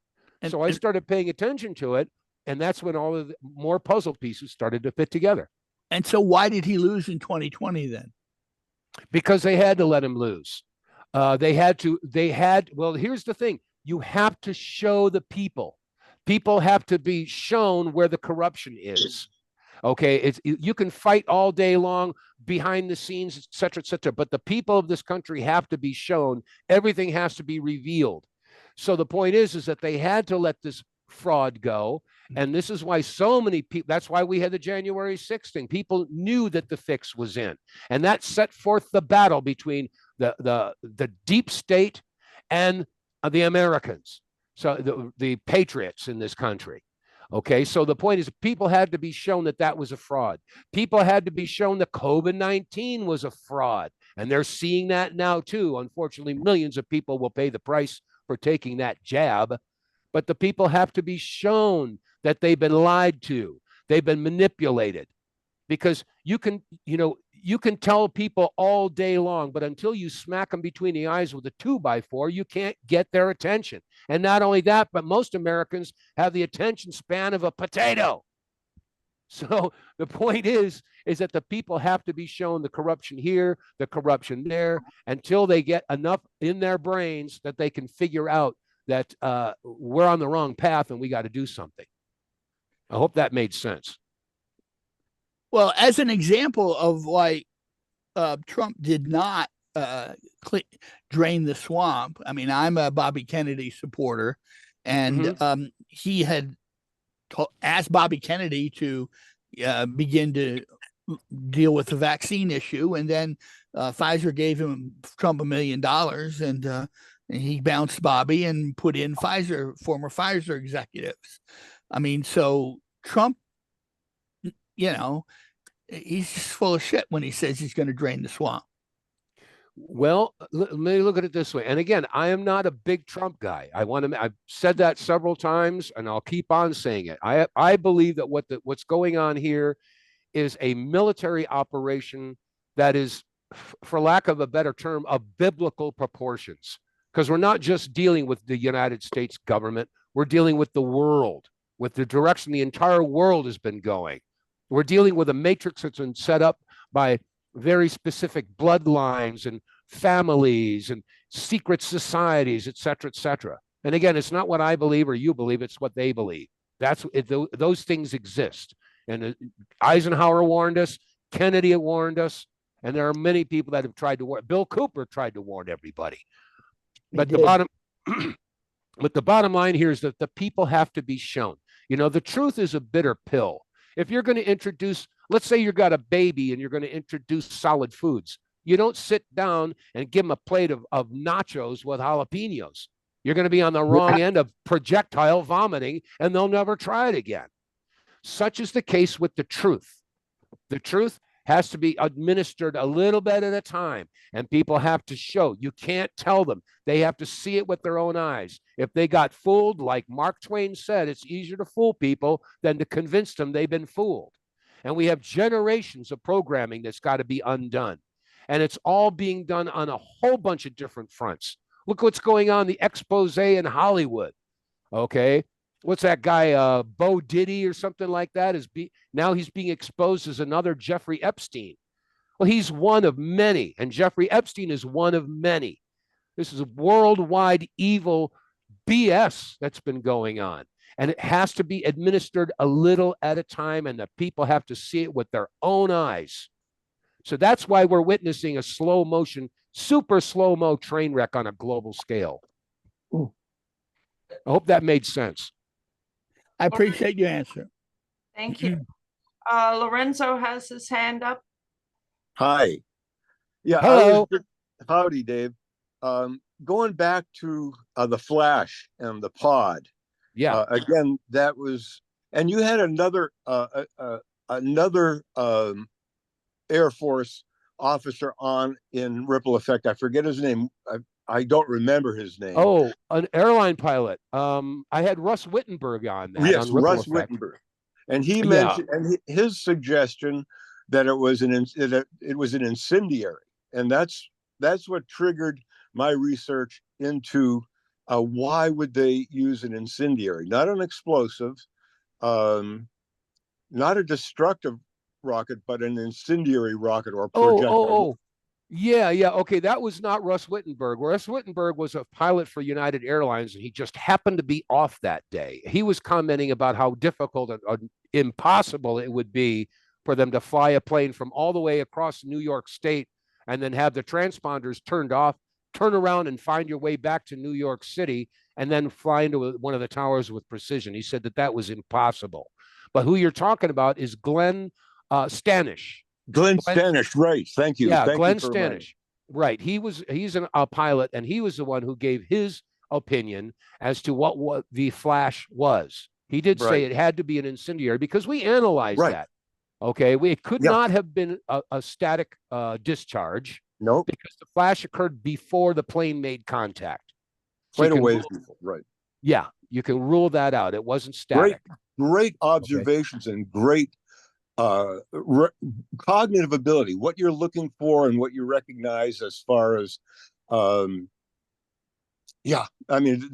So I started paying attention to it. And that's when all of the more puzzle pieces started to fit together. And so why did he lose in 2020 then? Because they had to let him lose. Well, here's the thing. you have to show the people. People have to be shown where the corruption is. Okay, you can fight all day long behind the scenes, et cetera, but the people of this country have to be shown. Everything has to be revealed. So the point is that they had to let this fraud go. And this is why so many people, that's why we had the January 6th thing. People knew that the fix was in. And that set forth the battle between the deep state and the Americans, so the patriots in this country. Okay, so the point is people had to be shown that that was a fraud. People had to be shown that COVID-19 was a fraud. And they're seeing that now too. Unfortunately, millions of people will pay the price for taking that jab. But the people have to be shown that they've been lied to. They've been manipulated. Because you can tell people all day long, but until you smack them between the eyes with a 2x4, you can't get their attention. And not only that, but most Americans have the attention span of a potato. So the point is that the people have to be shown the corruption here, the corruption there, until they get enough in their brains that they can figure out that we're on the wrong path and we got to do something. I hope that made sense. Well, as an example of why Trump did not drain the swamp, I mean, I'm a Bobby Kennedy supporter, and he had asked Bobby Kennedy to begin to deal with the vaccine issue, and then Pfizer gave Trump $1 million, and he bounced Bobby and put in former Pfizer executives. I mean, so Trump, he's just full of shit when he says he's going to drain the swamp. Well, let me look at it this way. And again, I am not a big Trump guy. I've said that several times, and I'll keep on saying it. I believe that what's going on here is a military operation that is, for lack of a better term, of biblical proportions. Because we're not just dealing with the United States government. We're dealing with the world, with the direction the entire world has been going. We're dealing with a matrix that's been set up by very specific bloodlines and families and secret societies, et cetera, et cetera. And again, it's not what I believe or you believe, it's what they believe. Those things exist. And Eisenhower warned us, Kennedy warned us, and there are many people that have tried to warn. Bill Cooper tried to warn everybody. But the bottom line here is that the people have to be shown. The truth is a bitter pill. If you're going to introduce, let's say you've got a baby and you're going to introduce solid foods, you don't sit down and give them a plate of nachos with jalapenos. You're going to be on the wrong end of projectile vomiting, and they'll never try it again. Such is the case with the truth. The truth has to be administered a little bit at a time, and people have to show. You can't tell them. They have to see it with their own eyes. If they got fooled, like Mark Twain said, it's easier to fool people than to convince them they've been fooled. And we have generations of programming that's got to be undone. And it's all being done on a whole bunch of different fronts. Look what's going on, the expose in Hollywood. Okay. What's that guy, Bo Diddy or something like that? Now he's being exposed as another Jeffrey Epstein. Well, he's one of many, and Jeffrey Epstein is one of many. This is a worldwide evil BS that's been going on, and it has to be administered a little at a time, and the people have to see it with their own eyes. So that's why we're witnessing a slow motion, super slow-mo train wreck on a global scale. Ooh. I hope that made sense. I appreciate your answer. Thank you. Lorenzo has his hand up. Hi. Yeah. Hello. Howdy, Dave. Going back to the Flash and the pod. Yeah. Again, that was, and you had another Air Force officer on in Ripple Effect. I forget his name. I don't remember his name. Oh, an airline pilot. I had Russ Wittenberg on that. Yes, on Russ Wittenberg, and he mentioned and his suggestion that it was an incendiary, and that's what triggered my research into why would they use an incendiary, not an explosive, not a destructive rocket, but an incendiary rocket or projectile. Yeah, yeah. Okay, that was not Russ Wittenberg. Russ Wittenberg was a pilot for United Airlines, and he just happened to be off that day. He was commenting about how difficult and impossible it would be for them to fly a plane from all the way across New York State and then have the transponders turned off, turn around and find your way back to New York City, and then fly into one of the towers with precision. He said that that was impossible. But who you're talking about is Glenn Stanish. Glenn Stanish, right? Thank you. Yeah, Thank Glenn you for Stanish. Right. He's a pilot, and he was the one who gave his opinion as to what the flash was. He did say it had to be an incendiary because we analyzed that. Okay, it could not have been a static discharge. Nope. Because the flash occurred before the plane made contact. So quite a ways before, right? Yeah, you can rule that out. It wasn't static. Great observations and great cognitive ability, what you're looking for and what you recognize as far as yeah, I mean,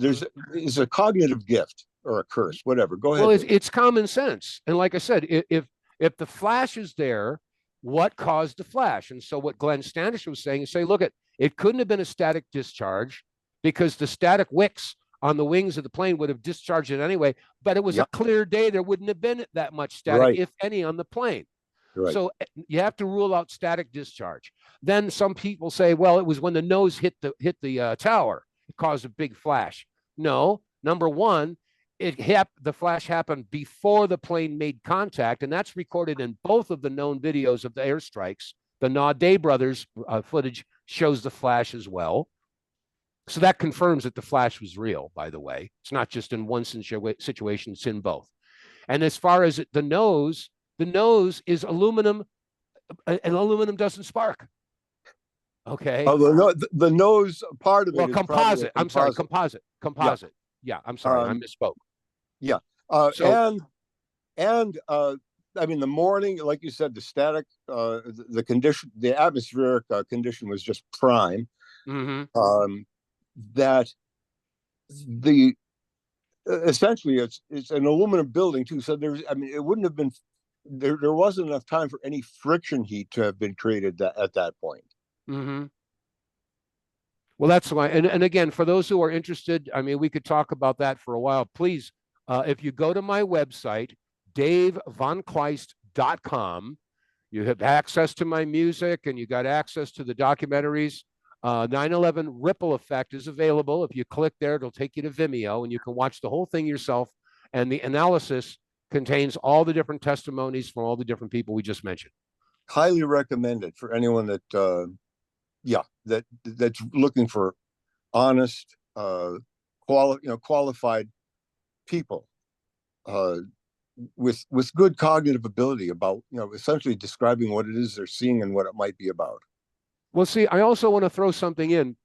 it's a cognitive gift or a curse, whatever. Go ahead. Well, it's common sense. And like I said, if the flash is there, what caused the flash? And so what Glenn Stanish was saying is say, look, it couldn't have been a static discharge because the static wicks on the wings of the plane would have discharged it anyway, but it was a clear day. There wouldn't have been that much static, if any, on the plane. So you have to rule out static discharge. Then some people say, well, it was when the nose hit the tower. It caused a big flash. No, number one, the flash happened before the plane made contact, and that's recorded in both of the known videos of the airstrikes. The Naudet brothers footage shows the flash as well. So that confirms that the flash was real, by the way. It's not just in one situation, it's in both. And as far as the nose is aluminum, and aluminum doesn't spark. Okay. Oh, the nose part of it. Well, composite. I'm sorry, composite. Yeah, I'm sorry, I misspoke. Yeah. I mean, the morning, like you said, the static, the condition, the atmospheric condition was just prime. Mm-hmm. That essentially it's an aluminum building too. So it wouldn't have been there wasn't enough time for any friction heat to have been created at that point. Mm-hmm. Well, that's why. And again, for those who are interested, I mean, we could talk about that for a while. Please, if you go to my website, DaveVonKleist.com, you have access to my music and you got access to the documentaries. 9/11 Ripple Effect is available. If you click there, it'll take you to Vimeo and you can watch the whole thing yourself. And the analysis contains all the different testimonies from all the different people we just mentioned. Highly recommended for anyone that, that's looking for honest, qualified people with good cognitive ability about, essentially describing what it is they're seeing and what it might be about. Well, see, I also want to throw something in.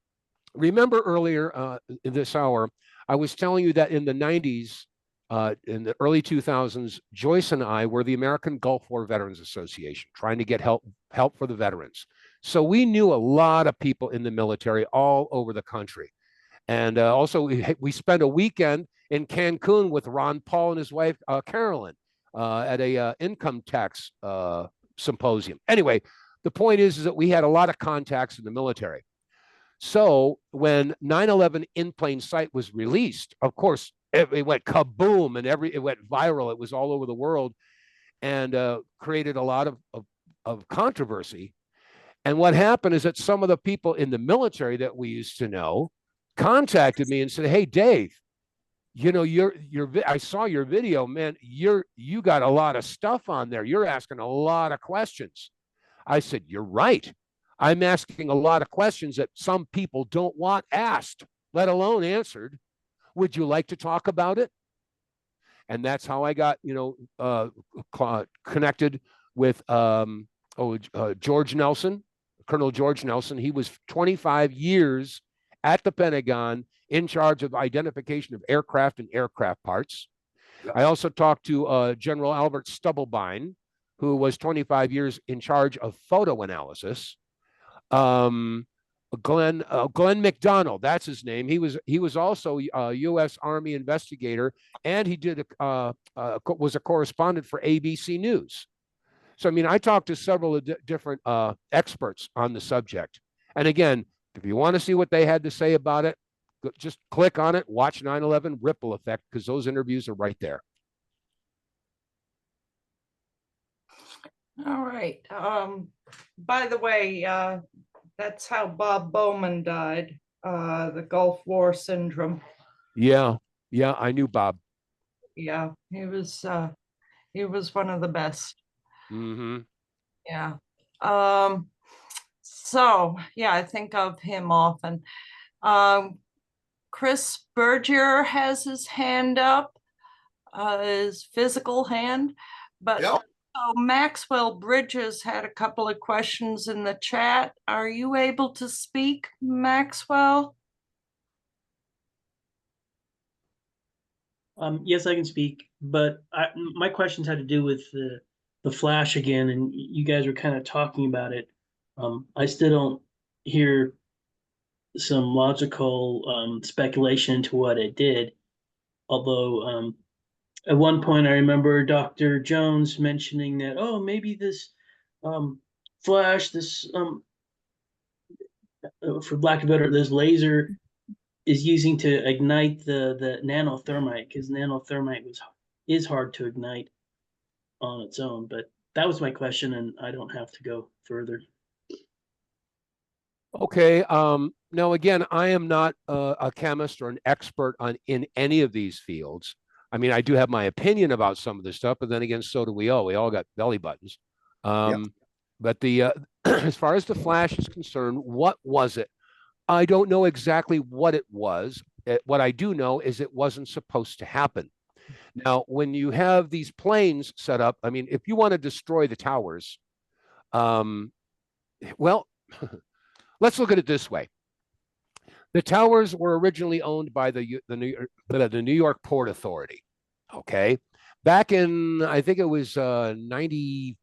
Remember earlier in this hour, I was telling you that in the 90s, in the early 2000s, Joyce and I were the American Gulf War Veterans Association, trying to get help for the veterans. So we knew a lot of people in the military all over the country. And also, we spent a weekend in Cancun with Ron Paul and his wife, Carolyn, at a income tax symposium. Anyway, the point is that we had a lot of contacts in the military. So when 9/11 in plain sight was released, of course, it went kaboom and it went viral. It was all over the world and created a lot of controversy. And what happened is that some of the people in the military that we used to know contacted me and said, "Hey, Dave, I saw your video, man. You got a lot of stuff on there. You're asking a lot of questions." I said, "You're right. I'm asking a lot of questions that some people don't want asked, let alone answered. Would you like to talk about it?" And that's how I got, connected with George Nelson, Colonel George Nelson. He was 25 years at the Pentagon in charge of identification of aircraft and aircraft parts. Yeah. I also talked to General Albert Stubblebine, who was 25 years in charge of photo analysis. Glenn McDonald, that's his name. He was also a U.S. Army investigator, and he was a correspondent for ABC News. So, I mean, I talked to several different experts on the subject. And again, if you want to see what they had to say about it, just click on it, watch 9/11 Ripple Effect, because those interviews are right there. All right. By the way, that's how Bob Bowman died, the Gulf War syndrome. Yeah, I knew Bob. Yeah, he was one of the best. Mm-hmm. Yeah. So yeah, I think of him often. Chris Berger has his hand up, his physical hand, but Yep. also Maxwell Bridges had a couple of questions in the chat. Are you able to speak, Maxwell? Yes, I can speak, but my questions had to do with the flash again, and you guys were kind of talking about it. I still don't hear some logical speculation into what it did. Although at one point I remember Dr. Jones mentioning that, oh, maybe this flash, this for lack of better, this laser is using to ignite the nanothermite, because nanothermite is hard to ignite on its own. But that was my question, and I don't have to go further. Okay. Now, again, I am not a chemist or an expert in any of these fields. I mean, I do have my opinion about some of this stuff, but then again, so do we all. We all got belly buttons. But the as far as the flash is concerned, what was it? I don't know exactly what it was. What I do know is it wasn't supposed to happen. Now, when you have these planes set up, I mean, if you want to destroy the towers, well, let's look at it this way. The towers were originally owned by the New York Port Authority. Okay, back in, I think it was 95,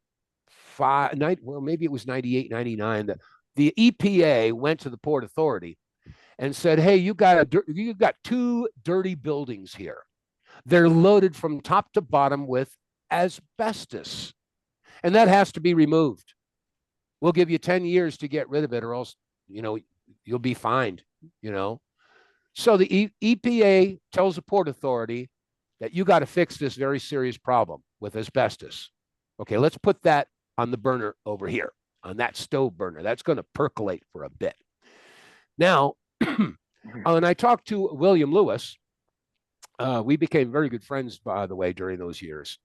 well, maybe it was 98, 99. The EPA went to the Port Authority and said, "Hey, you got two dirty buildings here. They're loaded from top to bottom with asbestos, and that has to be removed. We'll give you 10 years to get rid of it, or else, you'll be fined." So the EPA tells the Port Authority that you got to fix this very serious problem with asbestos. Okay, let's put that on the burner over here, on that stove burner. That's going to percolate for a bit. Now, when I talked to William Lewis, we became very good friends, by the way, during those years.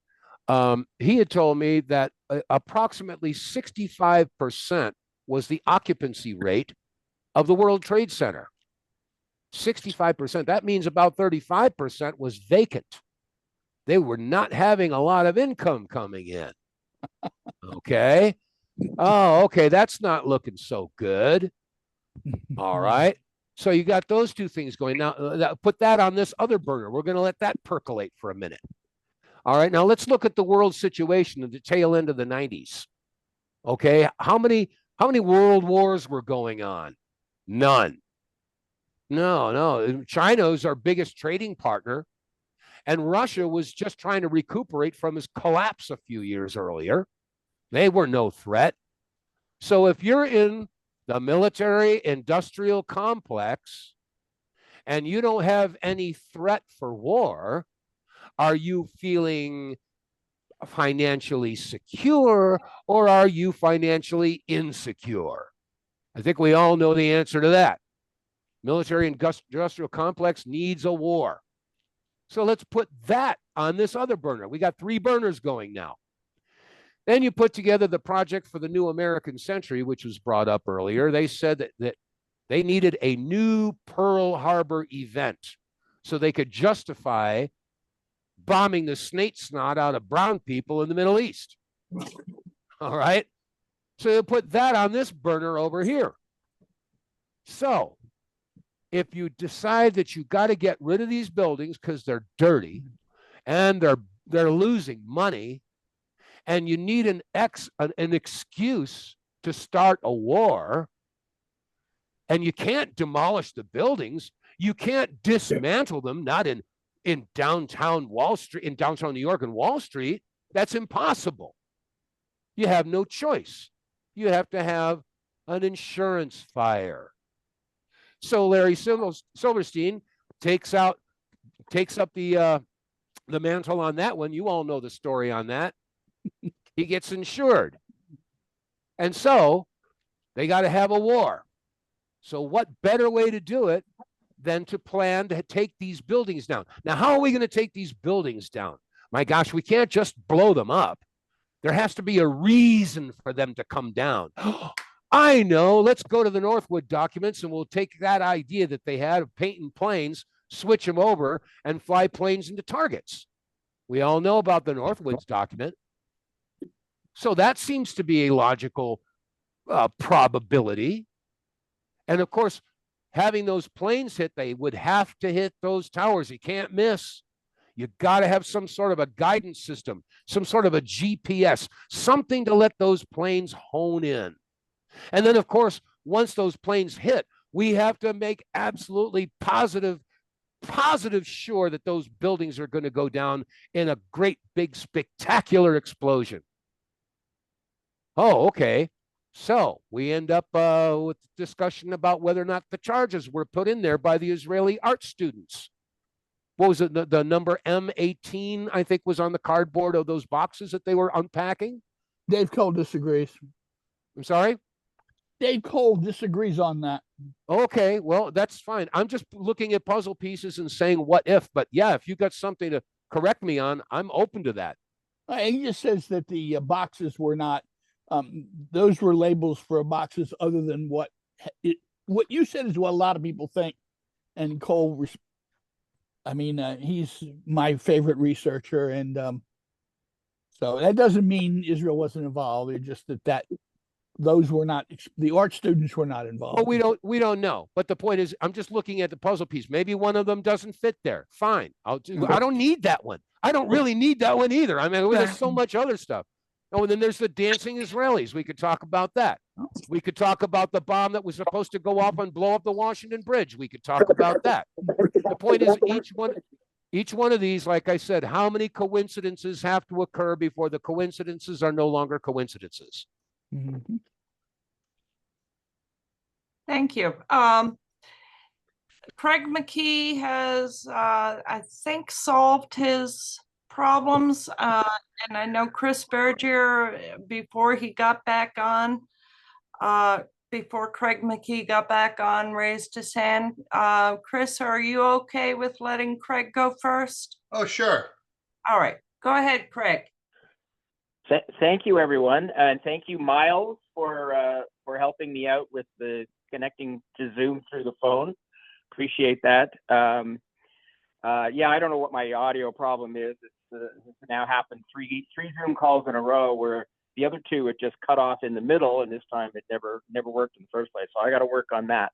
He had told me that approximately 65% was the occupancy rate of the World Trade Center. 65%. That means about 35% was vacant. They were not having a lot of income coming in. Okay. Oh, okay. That's not looking so good. All right. So you got those two things going. Now, put that on this other burner. We're going to let that percolate for a minute. All right. Now let's look at the world situation at the tail end of the 90s. Okay. How many world wars were going on? None. No. China's our biggest trading partner, and Russia was just trying to recuperate from his collapse a few years earlier. They were no threat. So if you're in the military industrial complex and you don't have any threat for war, are you feeling financially secure, or are you financially insecure? I think we all know the answer to that. Military industrial complex needs a war. So let's put that on this other burner. We got 3 burners going now. Then you put together the project for the new American century, which was brought up earlier. They said that they needed a new Pearl Harbor event so they could justify bombing the snake snot out of brown people in the Middle East. All right. So you put that on this burner over here. So if you decide that you got to get rid of these buildings because they're dirty and they're losing money, and you need an excuse to start a war, and you can't demolish the buildings, you can't dismantle them, not in downtown Wall Street, in downtown New York and Wall Street. That's impossible. You have no choice. You have to have an insurance fire. So Larry Silverstein takes up the mantle on that one. You all know the story on that. He gets insured. And so they got to have a war. So what better way to do it than to plan to take these buildings down? Now, how are we going to take these buildings down? My gosh, we can't just blow them up. There has to be a reason for them to come down. I know. Let's go to the Northwood documents and we'll take that idea that they had of painting planes, switch them over, and fly planes into targets. We all know about the Northwoods document. So that seems to be a logical probability. And of course, having those planes hit, they would have to hit those towers. You can't miss. You got to have some sort of a guidance system, some sort of a GPS, something to let those planes hone in. And then, of course, once those planes hit, we have to make absolutely positive sure that those buildings are going to go down in a great, big, spectacular explosion. Oh, okay. So we end up with discussion about whether or not the charges were put in there by the Israeli art students. What was it? The number M18, I think, was on the cardboard of those boxes that they were unpacking. Dave Cole disagrees. I'm sorry? Dave Cole disagrees on that. Okay, well, that's fine. I'm just looking at puzzle pieces and saying what if, but yeah, if you got something to correct me on, I'm open to that. He just says that the boxes were not, those were labels for boxes other than what you said is what a lot of people think. And Cole, he's my favorite researcher. And so that doesn't mean Israel wasn't involved. It's just that those were not, the art students were not involved. Well, we don't know. But the point is, I'm just looking at the puzzle piece. Maybe one of them doesn't fit there. Fine. I don't need that one. I don't really need that one either. I mean, there's so much other stuff. Oh, and then there's the dancing Israelis. We could talk about that. We could talk about the bomb that was supposed to go off and blow up the Washington Bridge. We could talk about that. The point is, each one of these, like I said, how many coincidences have to occur before the coincidences are no longer coincidences? Mm-hmm. Thank you. Craig McKee has, I think, solved his problems. And I know Chris Bergier, before he got back on, before Craig McKee got back on, raised his hand. Chris, are you okay with letting Craig go first? Oh, sure. All right, go ahead, Craig. Thank you, everyone. And thank you, Miles, for helping me out with the connecting to Zoom through the phone. Appreciate that. Yeah, I don't know what my audio problem is. It's now happened three Zoom calls in a row where the other two it just cut off in the middle, and this time it never worked in the first place. So I got to work on that.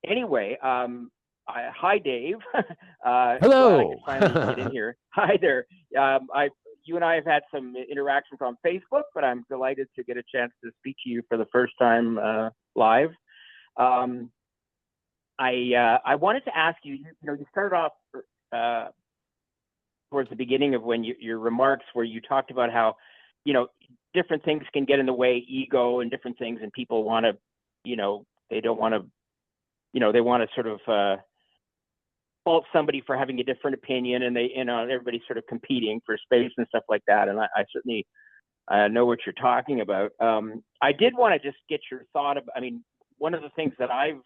Anyway, hi, Dave. Hello. Glad I could finally get in here. Hi there. You and I have had some interactions on Facebook, but I'm delighted to get a chance to speak to you for the first time live. I wanted to ask you. You started off towards the beginning of when your remarks where you talked about how, different things can get in the way, ego and different things, and people want to, they don't want to, they want to sort of fault somebody for having a different opinion, and everybody's sort of competing for space and stuff like that. And I certainly know what you're talking about. I did want to just get your thought about, one of the things that I've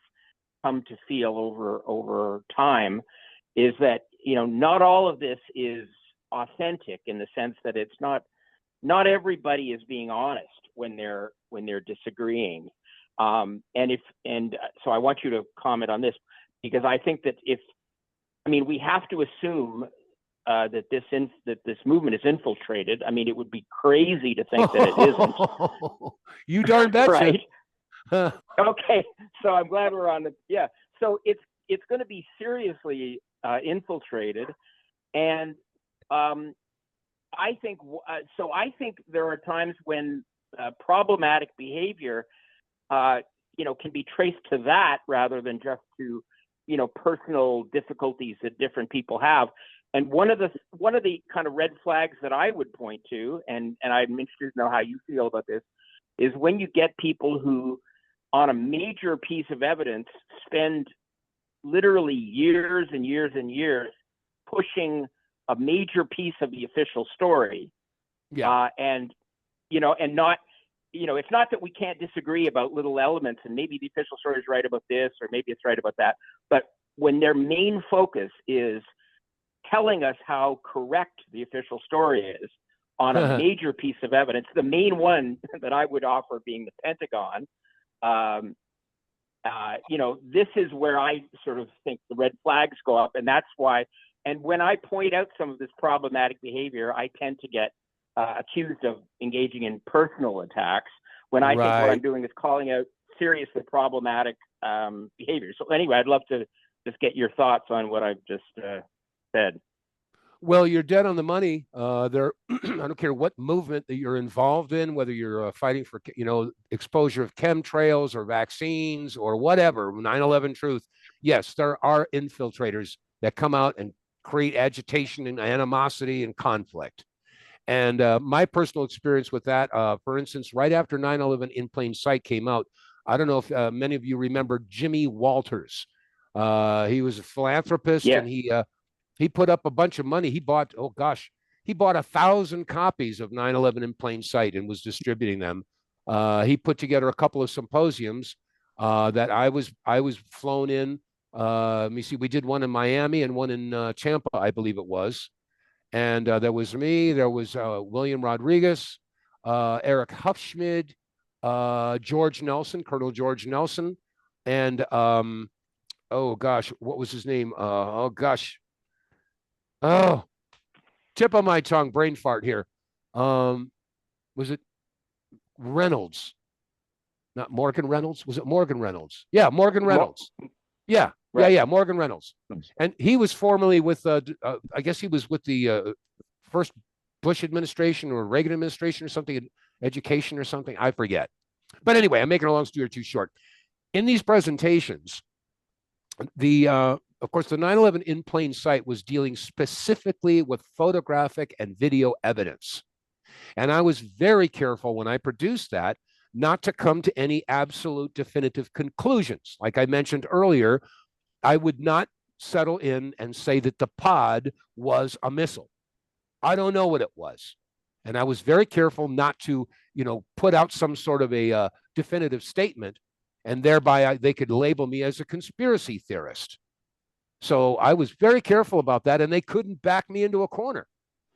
come to feel over time is that, not all of this is authentic in the sense that it's not everybody is being honest when they're disagreeing. So I want you to comment on this, because I think that we have to assume that this movement is infiltrated. It would be crazy to think that it isn't. You darn betcha. Right. Okay, so I'm glad we're on the So it's going to be seriously infiltrated, and I think there are times when problematic behavior, can be traced to that rather than just to personal difficulties that different people have. And one of the kind of red flags that I would point to, and I'm interested to know how you feel about this, is when you get people who, on a major piece of evidence, spend literally years and years and years pushing a major piece of the official story. Yeah. And not, it's not that we can't disagree about little elements, and maybe the official story is right about this, or maybe it's right about that. But when their main focus is telling us how correct the official story is on a major piece of evidence, the main one that I would offer being the Pentagon, this is where I sort of think the red flags go up. And that's why, and when I point out some of this problematic behavior, I tend to get accused of engaging in personal attacks, when I think what I'm doing is calling out seriously problematic behavior. So anyway, I'd love to just get your thoughts on what I've just said. Well, you're dead on the money. I don't care what movement that you're involved in, whether you're fighting for, exposure of chemtrails or vaccines or whatever, 9/11 truth. Yes, there are infiltrators that come out and create agitation and animosity and conflict. And my personal experience with that, for instance, right after 9/11 In Plain Sight came out, I don't know if many of you remember Jimmy Walters. He was a philanthropist, and he put up a bunch of money. He bought 1,000 copies of 9/11 In Plain Sight and was distributing them. He put together a couple of symposiums that I was flown in. Let me see, we did one in Miami and one in Tampa, I believe it was. And there was me, there was William Rodriguez, Eric Hufschmid, George Nelson, Colonel George Nelson, and what was his name? Tip of my tongue, brain fart here. Was it Reynolds? Not Morgan Reynolds? Was it Morgan Reynolds? Yeah, Morgan Reynolds. Yeah. Right. Yeah, Morgan Reynolds. And he was formerly with, I guess he was with the first Bush administration or Reagan administration or something, education or something. I forget. But anyway, I'm making a long story too short. In these presentations, of course, the 9/11 In Plain Sight was dealing specifically with photographic and video evidence. And I was very careful when I produced that not to come to any absolute definitive conclusions. Like I mentioned earlier, I would not settle in and say that the pod was a missile. I don't know what it was. And I was very careful not to, put out some sort of a definitive statement, and thereby they could label me as a conspiracy theorist. So I was very careful about that, and they couldn't back me into a corner.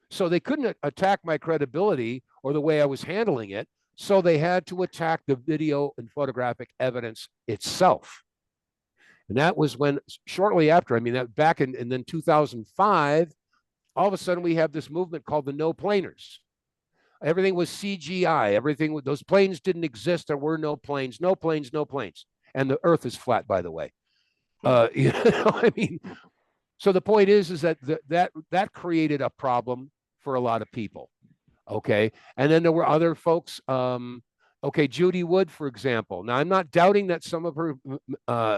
So they couldn't attack my credibility or the way I was handling it. So they had to attack the video and photographic evidence itself. And that was when, shortly after, that back in then 2005, all of a sudden we have this movement called the no planers. Everything was CGI. Everything, those planes didn't exist. There were no planes, no planes, no planes. And the earth is flat, by the way. So the point is that that created a problem for a lot of people. Okay. And then there were other folks. Judy Wood, for example. Now, I'm not doubting that some of her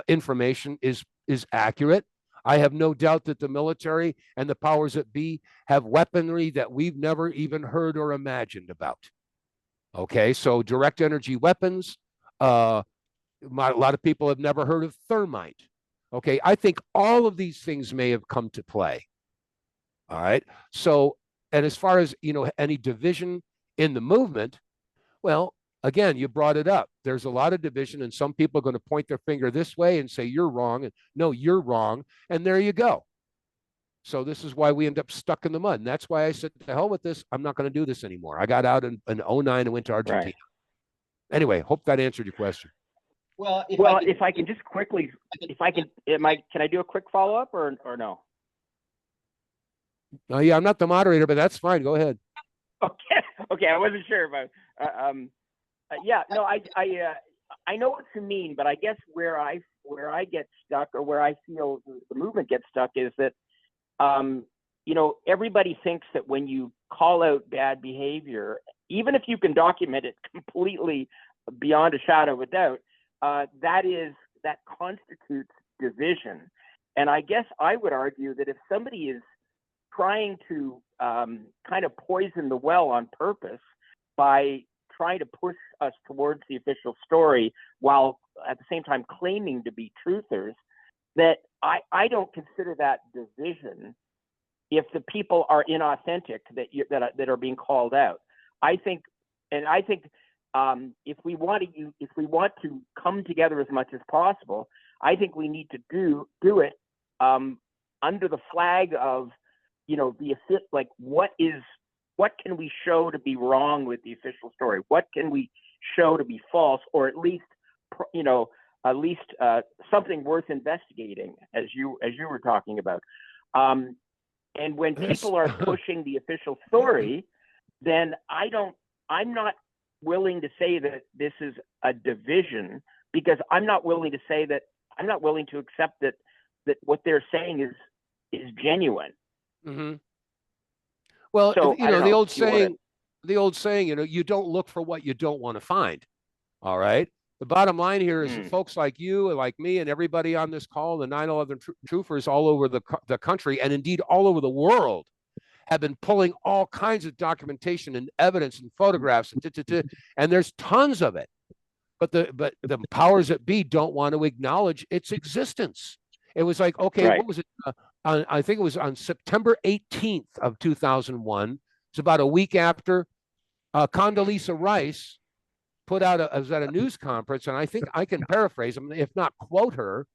information is accurate. I have no doubt that the military and the powers that be have weaponry that we've never even heard or imagined about. Okay, so direct energy weapons. A lot of people have never heard of thermite. Okay, I think all of these things may have come to play. All right, so, and as far as, any division in the movement, well, again, you brought it up. There's a lot of division, and some people are going to point their finger this way and say, you're wrong, and no, you're wrong, and there you go. So this is why we end up stuck in the mud, and that's why I said, to hell with this, I'm not going to do this anymore. I got out in 2009 and went to Argentina. Right. Anyway, hope that answered your question. Well, if I can just quickly, can I do a quick follow-up or no? Yeah, I'm not the moderator, but that's fine. Go ahead. Okay, I wasn't sure about. I know what you mean, but I guess where I get stuck, or where I feel the movement gets stuck, is that everybody thinks that when you call out bad behavior, even if you can document it completely beyond a shadow of a doubt, that constitutes division. And I guess I would argue that if somebody is trying to kind of poison the well on purpose by trying to push us towards the official story while at the same time claiming to be truthers, that I don't consider that division if the people are inauthentic that are being called out. I think if we want to come together as much as possible, I think we need to do it under the flag of, like what can we show to be wrong with the official story? What can we show to be false, or at least something worth investigating, as you were talking about. And when people are pushing the official story, then I'm not willing to say that this is a division, because I'm not willing to accept that what they're saying is genuine. Mm-hmm. Well, so, the old saying, you don't look for what you don't want to find. All right. The bottom line here is that folks like you and like me and everybody on this call, the 9/11 truthers all over the country, and indeed all over the world, have been pulling all kinds of documentation and evidence and photographs and there's tons of it. But the powers that be don't want to acknowledge its existence. It was like, okay, right. What was it? I think it was on September 18th of 2001. It's about a week after Condoleezza Rice put out I was at a news conference, and I think I can paraphrase, if not quote her.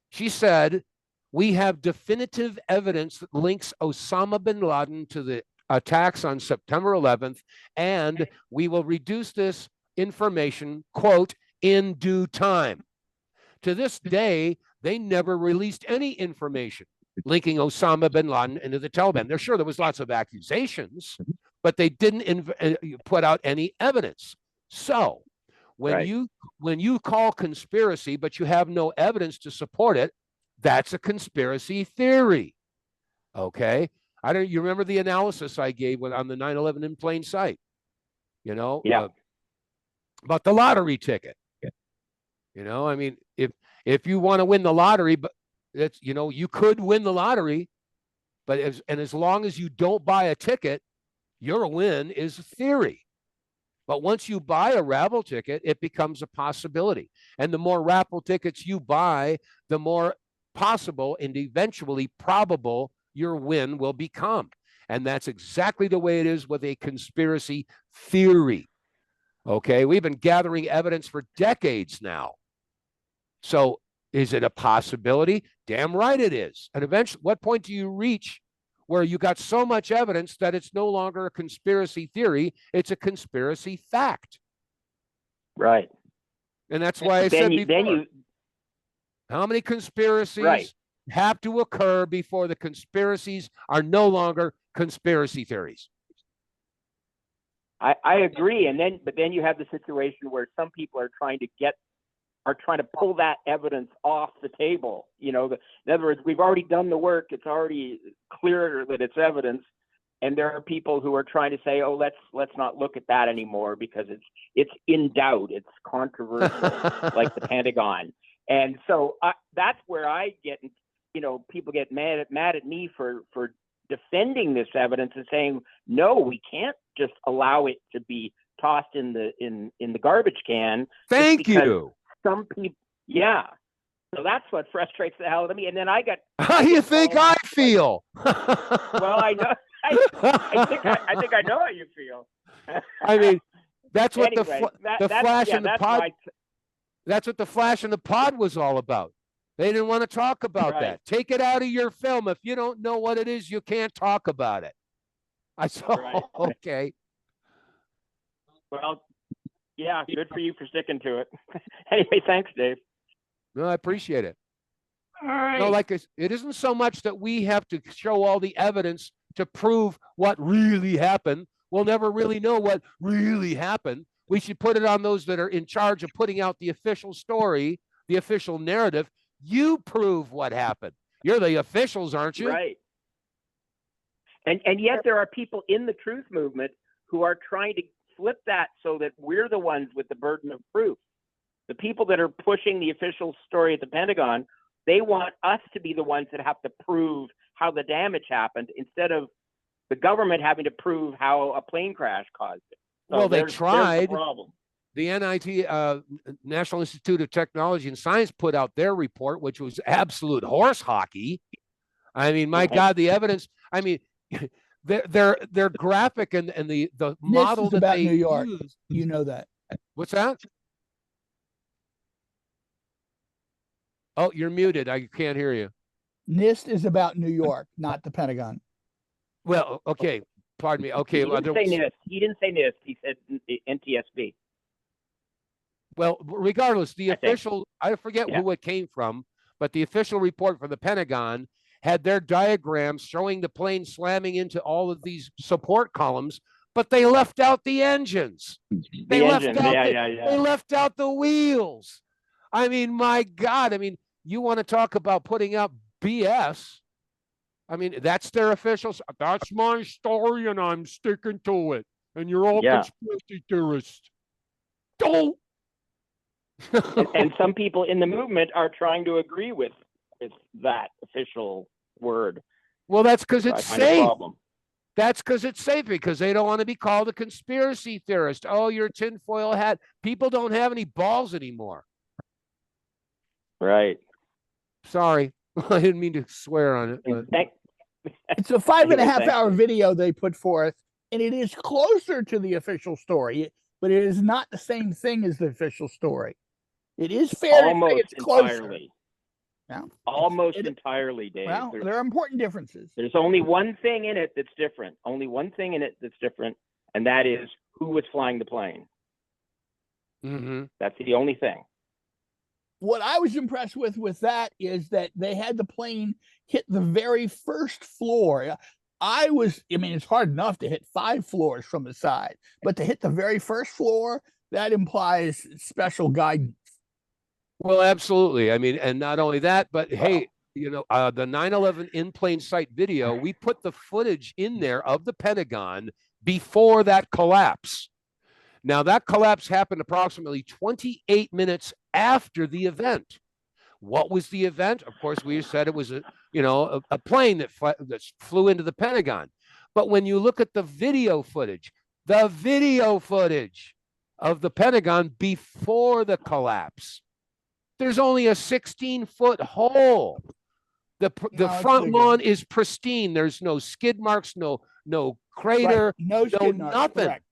She said, "We have definitive evidence that links Osama bin Laden to the attacks on September 11th, and we will reduce this information, quote, in due time." To this day, they never released any information linking Osama bin Laden into the Taliban. They're sure there was lots of accusations, but they didn't put out any evidence. So when you call conspiracy, but you have no evidence to support it, that's a conspiracy theory. Okay. You remember the analysis I gave on the 9/11 in plain sight, about the lottery ticket. I mean, if you want to win the lottery, but that's, you could win the lottery, but as long as you don't buy a ticket, your win is a theory. But once you buy a raffle ticket, it becomes a possibility. And the more raffle tickets you buy, the more possible and eventually probable your win will become. And that's exactly the way it is with a conspiracy theory. Okay, we've been gathering evidence for decades now. So is it a possibility? Damn right it is. And eventually, what point do you reach where you got so much evidence that it's no longer a conspiracy theory, it's a conspiracy fact? Right. And that's why I said before, how many conspiracies have to occur before the conspiracies are no longer conspiracy theories? I agree. But then you have the situation where some people are trying to pull that evidence off the table. In other words, we've already done the work. It's already clear that it's evidence. And there are people who are trying to say, oh, let's not look at that anymore because it's in doubt. It's controversial, like the Pentagon. And so that's where I get, people get mad at me for defending this evidence and saying, no, we can't just allow it to be tossed in the garbage can. Thank you. Some people, so that's what frustrates the hell out of me. And then I got. How do you think I feel? Well, I know. I think I know how you feel. I mean, that's what anyway, the flash in the pod. That's what the flash in the pod was all about. They didn't want to talk about that. Take it out of your film. If you don't know what it is, you can't talk about it. I said, okay. Well. Yeah, good for you for sticking to it. Anyway, thanks, Dave. No, I appreciate it. All right. No, it isn't so much that we have to show all the evidence to prove what really happened. We'll never really know what really happened. We should put it on those that are in charge of putting out the official story, the official narrative. You prove what happened. You're the officials, aren't you? Right. And yet there are people in the truth movement who are trying to flip that so that we're the ones with the burden of proof. The people that are pushing the official story at the Pentagon, they want us to be the ones that have to prove how the damage happened instead of the government having to prove how a plane crash caused it. So well, they there's tried. the problem. The NIT, National Institute of Technology and Science, put out their report, which was absolute horse hockey. I mean, my God, the evidence. I mean, their graphic and the model that about they New York. used. You know that. What's that? Oh, you're muted. I can't hear you. NIST is about New York, not the Pentagon. Well, okay. Pardon me. Okay. He didn't say NIST. He didn't say NIST. He said NTSB. Well, regardless, the official, I forget who it came from, but the official report from the Pentagon had their diagrams showing the plane slamming into all of these support columns, but they left out the engines. They left out the wheels. I mean, my God. I mean, you want to talk about putting out BS. I mean, that's their officials. That's my story, and I'm sticking to it. And you're all conspiracy theorists. Don't. and some people in the movement are trying to agree with that official word. Well, that's because it's safe. That's because it's safe, because they don't want to be called a conspiracy theorist. Oh, you're a tinfoil hat. People don't have any balls anymore. Right. Sorry. I didn't mean to swear on it. It's a 5.5 hour video they put forth, and it is closer to the official story, but it is not the same thing as the official story. It is fair to say it's closer. Yeah. Almost entirely, Dave. Well, there are important differences. There's only one thing in it that's different. Only one thing in it that's different, and that is who was flying the plane. Mm-hmm. That's the only thing. What I was impressed with that is that they had the plane hit the very first floor. I mean, it's hard enough to hit 5 floors from the side, but to hit the very first floor, that implies special guidance. Well, absolutely. I mean, and not only that, but hey, you know, the 9/11 in plain sight video, we put the footage in there of the Pentagon before that collapse. Now, that collapse happened approximately 28 minutes after the event. What was the event? Of course, we said it was a plane that flew into the Pentagon. But when you look at the video footage of the Pentagon before the collapse, there's only a 16-foot hole. The front lawn is pristine. There's no skid marks, no crater, right. No skid marks, nothing. Correct.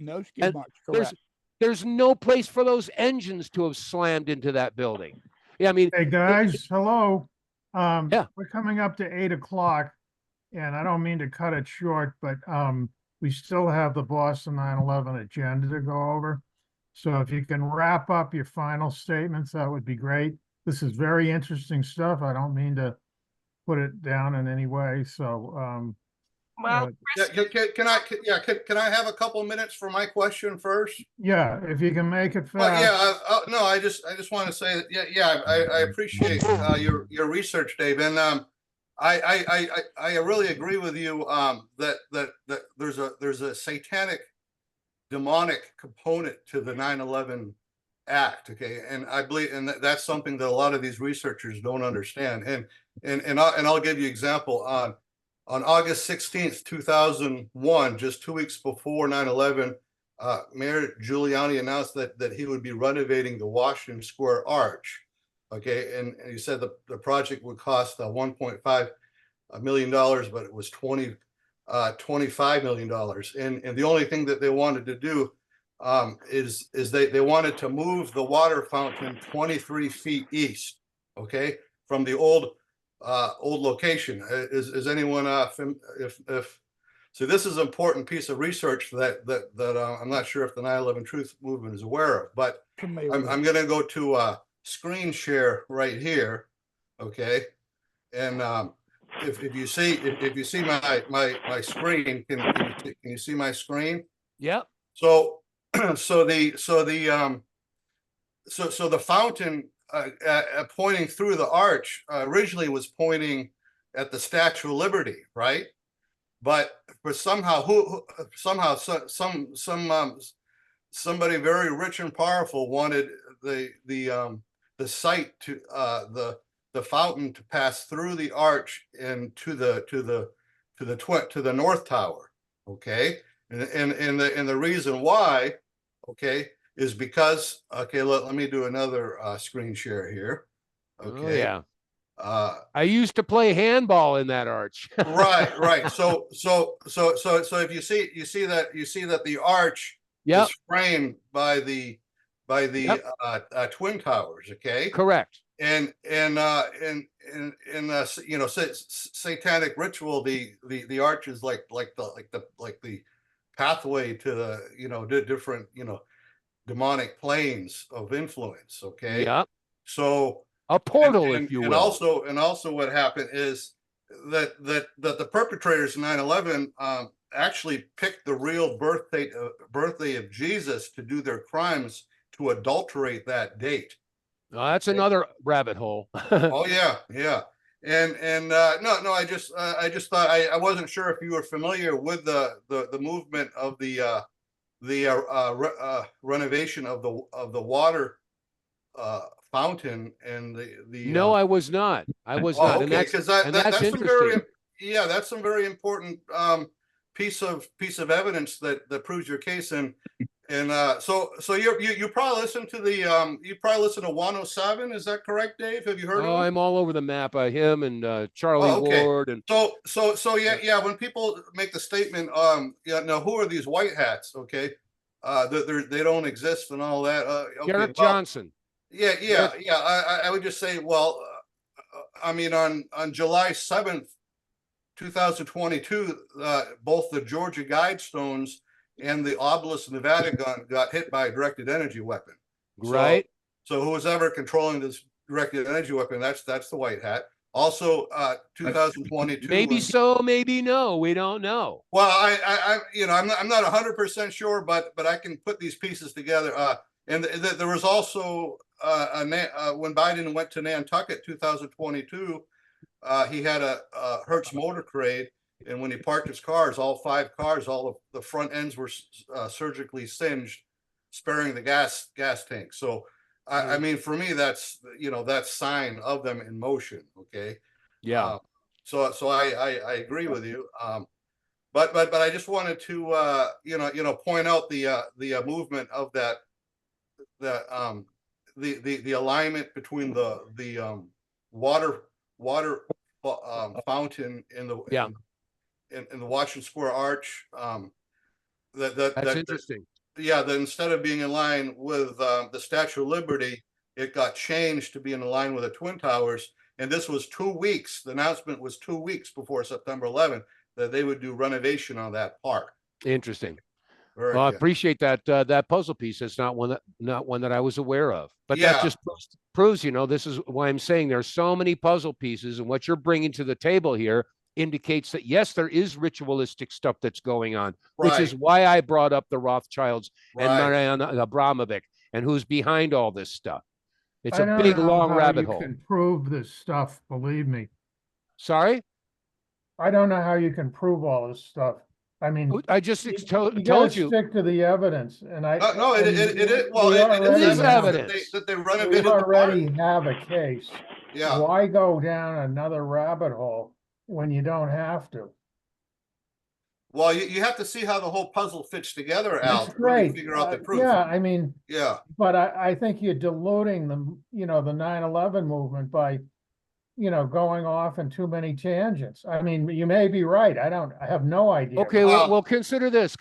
No skid marks. Correct. There's no place for those engines to have slammed into that building. Yeah, I mean, hey guys, hello. We're coming up to 8 o'clock, and I don't mean to cut it short, but we still have the Boston 9/11 agenda to go over. So if you can wrap up your final statements, that would be great. This is very interesting stuff. I don't mean to put it down in any way. So, well, can I have a couple minutes for my question first? Yeah, if you can make it fast. Well, no, I just want to say that, I appreciate your research, Dave, and I really agree with you that there's a satanic, demonic component to the 9/11 act. Okay, and I believe, and that's something that a lot of these researchers don't understand. And I'll give you an example. On August 16th, 2001, just 2 weeks before 9/11, Mayor Giuliani announced that he would be renovating the Washington Square Arch. Okay, and he said the project would cost $1.5 million, but it was $25 million. And the only thing that they wanted to do is they wanted to move the water fountain 23 feet east, okay, from the old location. Is anyone so this is an important piece of research that I'm not sure if the 9/11 Truth Movement is aware of, but I'm going to go to screen share right here, okay, and if you see my screen, can you see my screen? Yep. So the fountain pointing through the arch originally was pointing at the Statue of Liberty, right? But somehow somebody very rich and powerful wanted the site to the fountain to pass through the arch and to the north tower. Okay, and the reason why, okay, is because, okay, let me do another screen share here. Okay. Oh, yeah. I used to play handball in that arch. Right. So if you see that the arch Yep. is framed by the twin towers. Okay. Correct. And satanic ritual, the arch is like the pathway to the different demonic planes of influence. Okay. Yep. So a portal, if you will. And also what happened is that the perpetrators of 9/11 actually picked the real birthday of Jesus to do their crimes, to adulterate that date. Oh, that's another rabbit hole. Oh yeah. And no, I just thought, I wasn't sure if you were familiar with the movement of the renovation of the water fountain and the no, I was not. I was not. Okay, and that's interesting. That's some very important piece of evidence that proves your case. And so you probably listen to you probably listen to 107. Is that correct, Dave? Have you heard of him? I'm all over the map. Him and Charlie Ward. And so yeah. When people make the statement, now who are these white hats? Okay, they don't exist and all that. Okay, Garrett Johnson. Yeah. I would just say, well, I mean, on July 7th, 2022, both the Georgia Guidestones and the obelisk in the Vatican got hit by a directed energy weapon. Right. So who was ever controlling this directed energy weapon? That's the white hat. Also, 2022. Maybe so, maybe no. We don't know. Well, I'm not 100% sure, but I can put these pieces together. And there was also when Biden went to Nantucket 2022, he had a Hertz motorcade, and when he parked his cars, all 5 cars, all of the front ends were surgically singed, sparing the gas tank. So I mean, for me, that's sign of them in motion. Okay. Yeah. So I agree with you. But I just wanted to point out the movement of that. The alignment between the water fountain in the in the Washington Square Arch. That's interesting. That instead of being in line with the Statue of Liberty, it got changed to be in line with the Twin Towers. And this was 2 weeks. The announcement was 2 weeks before September 11th that they would do renovation on that park. Interesting. Very well, good. I appreciate that puzzle piece. It's not one that I was aware of, but that just proves, this is why I'm saying there's so many puzzle pieces, and what you're bringing to the table here indicates that yes, there is ritualistic stuff that's going on, which is why I brought up the Rothschilds and Mariana Abramovic and who's behind all this stuff. It's a big, long rabbit hole. You can prove this stuff, believe me. Sorry? I don't know how you can prove all this stuff. I mean, I just told you. Stick to the evidence, and I. No, it is. Well, it is evidence that they renovated. We already have a case. Yeah. Why go down another rabbit hole when you don't have to? Well, you have to see how the whole puzzle fits together, Al. That's great. Really figure out the proof. Yeah, I mean. Yeah. But I think you're diluting the 9/11 movement by, going off in too many tangents. I mean, you may be right. I have no idea. Okay, well, consider this.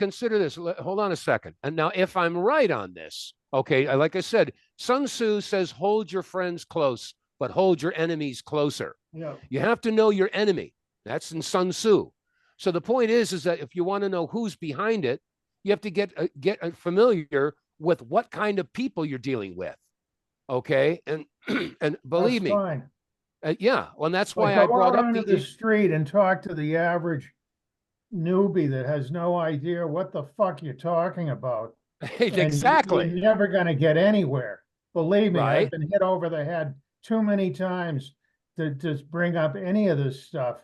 Hold on a second. And now, if I'm right on this, okay, like I said, Sun Tzu says, hold your friends close, but hold your enemies closer. Yeah. You have to know your enemy. That's in Sun Tzu. So the point is that if you want to know who's behind it, you have to get familiar with what kind of people you're dealing with. Okay, and believe me. Fine. Well, and that's why I brought up the street and talk to the average newbie that has no idea what the fuck you're talking about. Exactly. You're never going to get anywhere. Believe me, Right. I've been hit over the head too many times to bring up any of this stuff.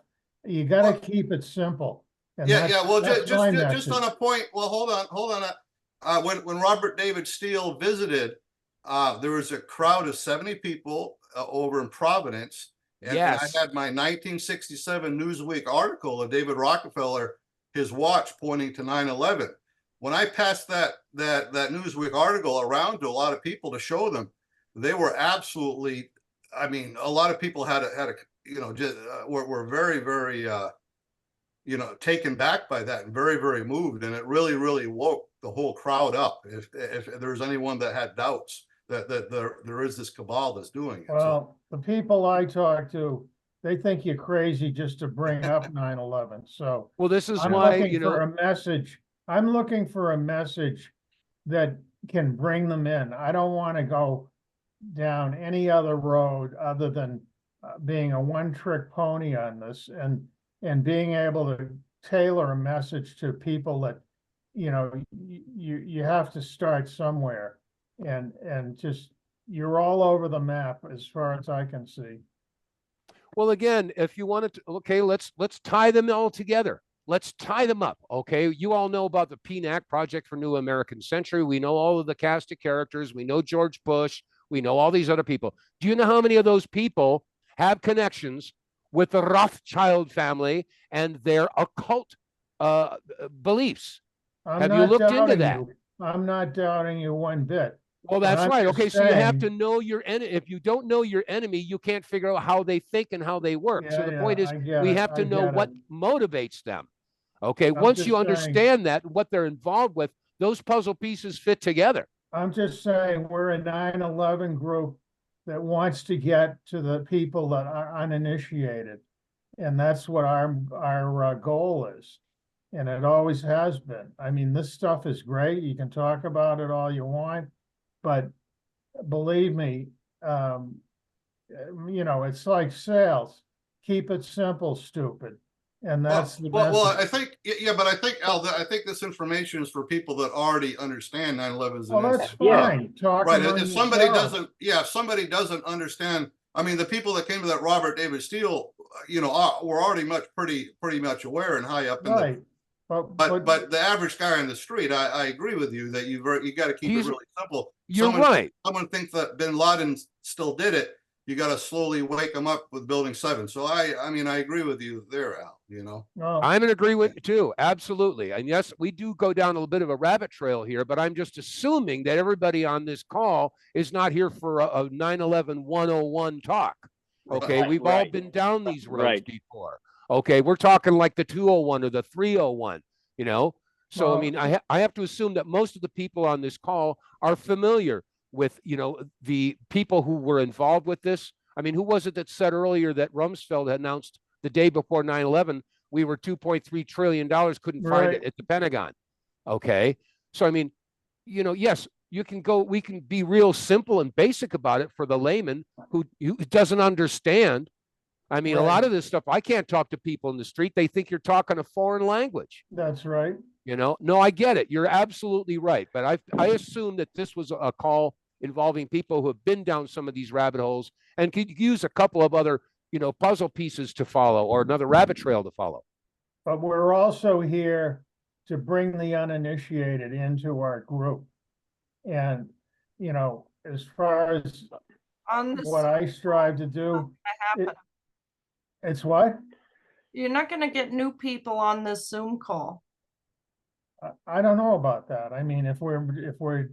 You got to keep it simple. And Well, just on a point. Well, hold on. When Robert David Steele visited, there was a crowd of 70 people over in Providence, And I had my 1967 Newsweek article of David Rockefeller, his watch pointing to 9/11. When I passed that Newsweek article around to a lot of people to show them, they were absolutely, I mean, a lot of people had a you know, just were very, very, you know, taken back by that and very, very moved. And it really, really woke the whole crowd up. If there was anyone that had doubts that there is this cabal that's doing it. Well, the people I talk to, they think you're crazy just to bring up 9/11. So well, this is I'm why, looking you know, for a message. I'm looking for a message that can bring them in. I don't want to go down any other road other than being a one-trick pony on this, and being able to tailor a message to people that, you know, you have to start somewhere, and just, you're all over the map as far as I can see. well, again, if you wanted to, okay, let's tie them all together. Let's tie them up. Okay. You all know about the PNAC, Project for New American Century. We know all of the cast of characters. We know George Bush. We know all these other people. Do you know how many of those people have connections with the Rothschild family and their occult beliefs? Have you looked into that? I'm not doubting you one bit. Well, that's right. Okay, so you have to know your enemy. If you don't know your enemy, you can't figure out how they think and how they work. So the point is, we have to know what motivates them. Okay, once you understand that, what they're involved with, those puzzle pieces fit together. I'm just saying, we're a 9/11 group that wants to get to the people that are uninitiated. And that's what our goal is. And it always has been. I mean, this stuff is great. You can talk about it all you want, but believe me, you know, it's like sales. Keep it simple, stupid. And that's well, I think, yeah, but I think, Al, I think this information is for people that already understand 9/11 is an incident. That's fine. Yeah. Right. If somebody doesn't, if somebody doesn't understand, I mean, the people that came to that Robert David Steele, you know, were already pretty much aware and high up in the. But the average guy on the street, I agree with you that you got to keep it really simple. You're right. Someone thinks that Bin Laden still did it. You got to slowly wake them up with Building 7. So I mean, I agree with you there, Al. You know, I'm in agree with you too. Absolutely. And yes, we do go down a little bit of a rabbit trail here, but I'm just assuming that everybody on this call is not here for a 9/11 101 talk. Okay. We've all been down these roads before. Okay. We're talking like the 201 or the 301, you know? So, I mean, I have to assume that most of the people on this call are familiar with, you know, the people who were involved with this. I mean, who was it that said earlier that Rumsfeld had announced the day before 9/11, we were $2.3 trillion, couldn't find it at the Pentagon. Okay. So, I mean, you know, yes, we can be real simple and basic about it for the layman who doesn't understand. I mean, a lot of this stuff, I can't talk to people in the street. They think you're talking a foreign language. That's right. You know, no, I get it. You're absolutely right. But I assume that this was a call involving people who have been down some of these rabbit holes and could use a couple of other, you know, puzzle pieces to follow or another rabbit trail to follow. But we're also here to bring the uninitiated into our group. And, you know, as far as what I strive to do, it's what? You're not going to get new people on this Zoom call. I don't know about that. I mean, if we're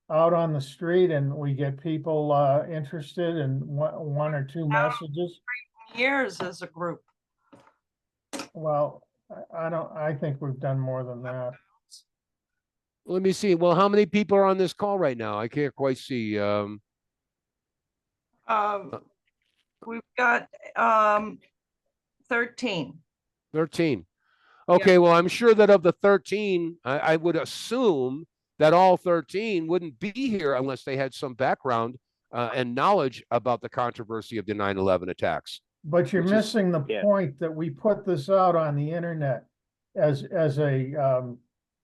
out on the street and we get people interested in one or two messages. Years as a group. Well, I think we've done more than that. Let me see. Well, how many people are on this call right now? I can't quite see. We've got 13. 13. Okay, well, I'm sure that of the 13, I would assume that all 13 wouldn't be here unless they had some background and knowledge about the controversy of the 9/11 attacks. But you're missing the point that we put this out on the internet as a,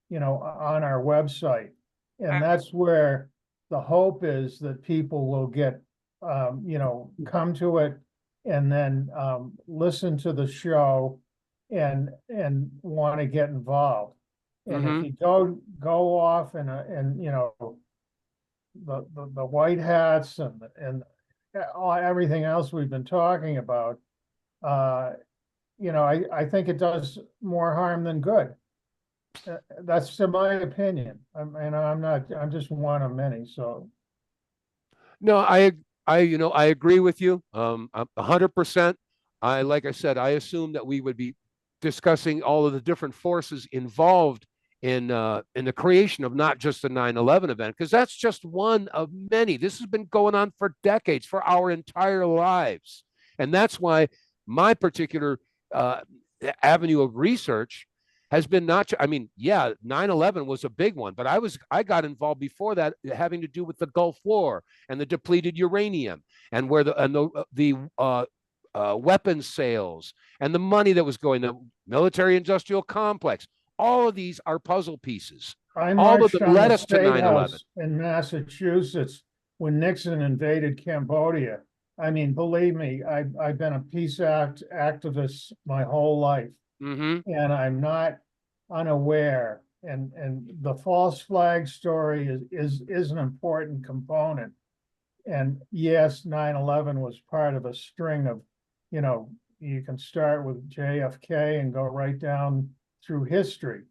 you know, on our website. And that's where the hope is that people will get, you know, come to it and then listen to the show and want to get involved. And if you go off and you know, the white hats and everything else we've been talking about, I think it does more harm than good. That's to my opinion. I'm just one of many, so. No, I agree with you. 100%. Like I said, I assume that we would be discussing all of the different forces involved in the creation of not just the 9/11 event, because that's just one of many. This has been going on for decades, for our entire lives. And that's why my particular avenue of research has been not, I mean, yeah, 9/11 was a big one, but I got involved before that, having to do with the Gulf War and the depleted uranium and where the weapons sales and the money that was going, the military industrial complex. All of these are puzzle pieces. All of them led us to 9/11. In Massachusetts, when Nixon invaded Cambodia, I mean, believe me, I've been a peace activist my whole life. Mm-hmm. And I'm not unaware. And the false flag story is an important component. And yes, 9/11 was part of a string of, you can start with JFK and go right down through history.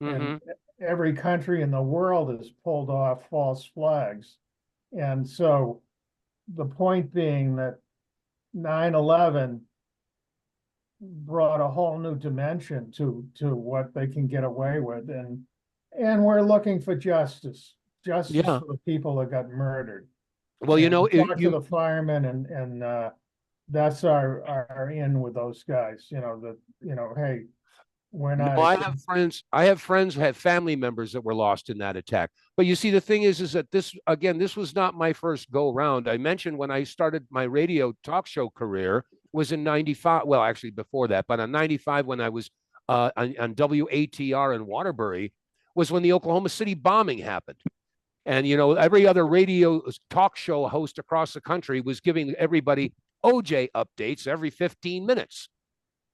Mm-hmm. And every country in the world has pulled off false flags. And so the point being that 9/11 brought a whole new dimension to what they can get away with, and we're looking for justice for the people that got murdered. Well, talk to the firemen, and that's our in with those guys. Hey, we're not. No, I have friends who have family members that were lost in that attack. But you see, the thing is that this was not my first go round. I mentioned when I started my radio talk show career was in 95. Well, actually before that, but on 95 when I was on WATR in Waterbury was when the Oklahoma City bombing happened. And, every other radio talk show host across the country was giving everybody OJ updates every 15 minutes.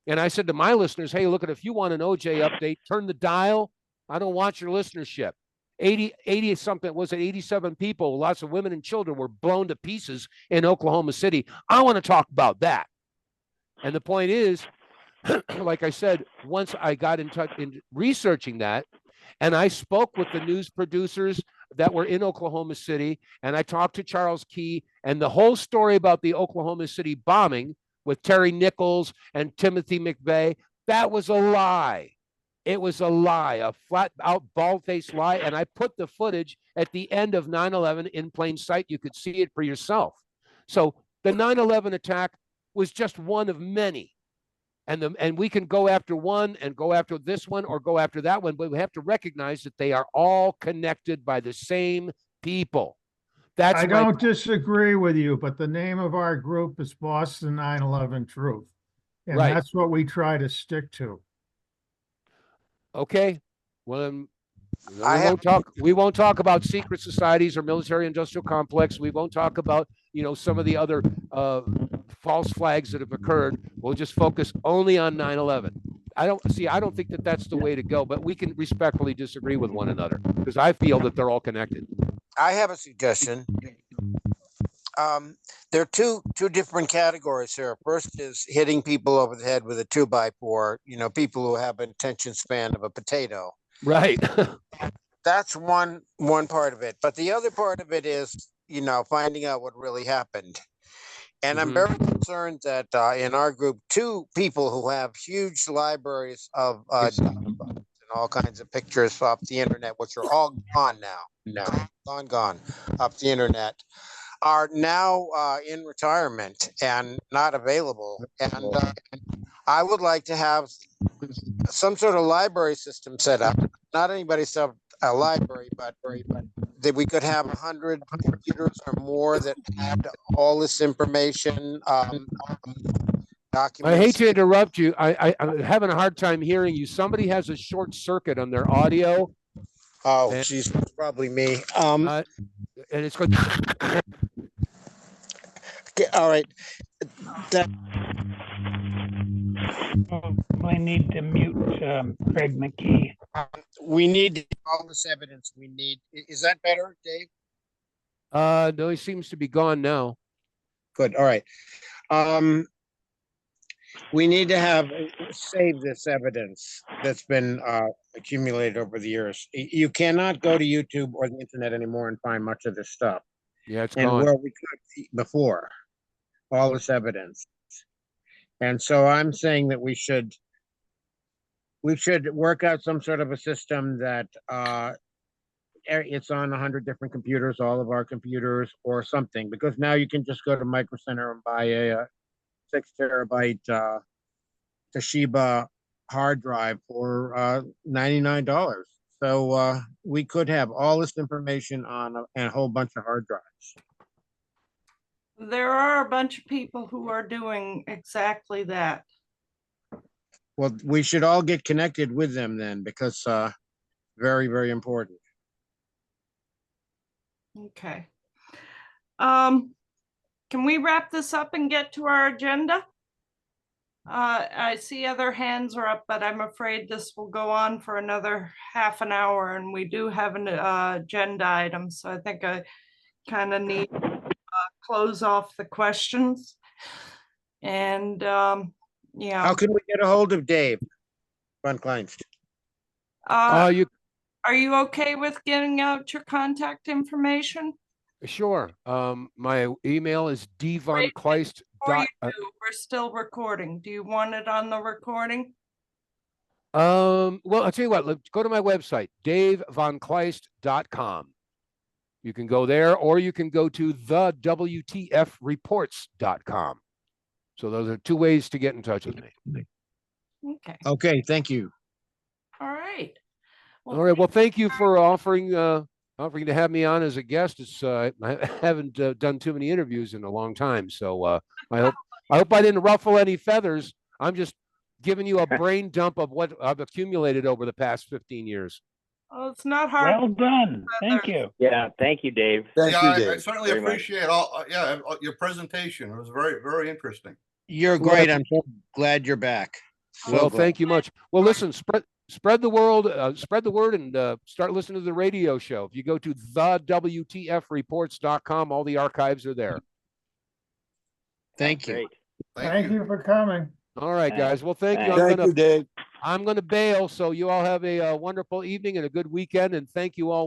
And I said to my listeners, hey, look, if you want an OJ update, turn the dial. I don't want your listenership. 80 something, was it 87 people, lots of women and children were blown to pieces in Oklahoma City. I want to talk about that. And the point is, like I said, once I got in touch in researching that, and I spoke with the news producers that were in Oklahoma City, and I talked to Charles Key, and the whole story about the Oklahoma City bombing with Terry Nichols and Timothy McVeigh, that was a lie. It was a lie, a flat out, bald-faced lie. And I put the footage at the end of 9/11 in plain sight. You could see it for yourself. So the 9/11 attack was just one of many. And we can go after one and go after this one or go after that one, but we have to recognize that they are all connected by the same people. I don't disagree with you, but the name of our group is Boston 9/11 Truth. And that's what we try to stick to. Okay. Well, we won't talk about secret societies or military industrial complex. We won't talk about, some of the other false flags that have occurred. We'll just focus only on 9/11. I don't think that that's the way to go, but we can respectfully disagree with one another because I feel that they're all connected. I have a suggestion. There are two different categories here. First is hitting people over the head with a 2x4, people who have an attention span of a potato. Right. That's one part of it. But the other part of it is, finding out what really happened. And I'm very concerned that in our group, two people who have huge libraries of and all kinds of pictures off the internet, which are all gone now, gone off the internet, are now in retirement and not available. And I would like to have some sort of library system set up. Not anybody set up a library, but that we could have 100 computers or more that had all this information. Documents. I hate to interrupt you. I'm having a hard time hearing you. Somebody has a short circuit on their audio. Oh, geez, probably me. And it's going. Okay, all right. We need to mute Craig McKee. We need all this evidence. We need. Is that better, Dave? No, he seems to be gone now. Good. All right. We need to save this evidence that's been accumulated over the years. You cannot go to YouTube or the internet anymore and find much of this stuff. Yeah, it's and gone. where we could before, all this evidence. And so I'm saying that we should work out some sort of a system that it's on 100 different computers, all of our computers or something, because now you can just go to Micro Center and buy a 6 terabyte Toshiba hard drive for $99. So we could have all this information on a whole bunch of hard drives. There are a bunch of people who are doing exactly that. Well, we should all get connected with them then, because very, very important. Okay. Can we wrap this up and get to our agenda? I see other hands are up, but I'm afraid this will go on for another half an hour, and we do have an agenda item, so I think I kind of need to close off the questions. And yeah. How can we get a hold of Dave VonKleist? Are you okay with getting out your contact information? Sure. My email is dvonkleist. We're still recording. Do you want it on the recording? Well, I'll tell you what, go to my website, davevonKleist.com. You can go there, or you can go to thewtfreports.com. So those are 2 ways to get in touch with me. Okay. Okay, thank you. All right. All right. Well, thank you for offering to have me on as a guest. It's I haven't done too many interviews in a long time, so I hope I didn't ruffle any feathers. I'm just giving you a brain dump of what I've accumulated over the past 15 years. Oh, it's not hard. Well done. Thank you. Yeah, thank you, Dave. Thank you, Dave. I certainly appreciate your presentation. It was very, very interesting. You're great. I'm so glad you're back. Well, thank you much. Well, listen, spread the word, and start listening to the radio show. If you go to thewtfreports.com, all the archives are there. Thank you. Great. Thank you for coming. All right, guys. Well, thank you. Thank you, Dave. I'm going to bail. So you all have a wonderful evening and a good weekend. And thank you all.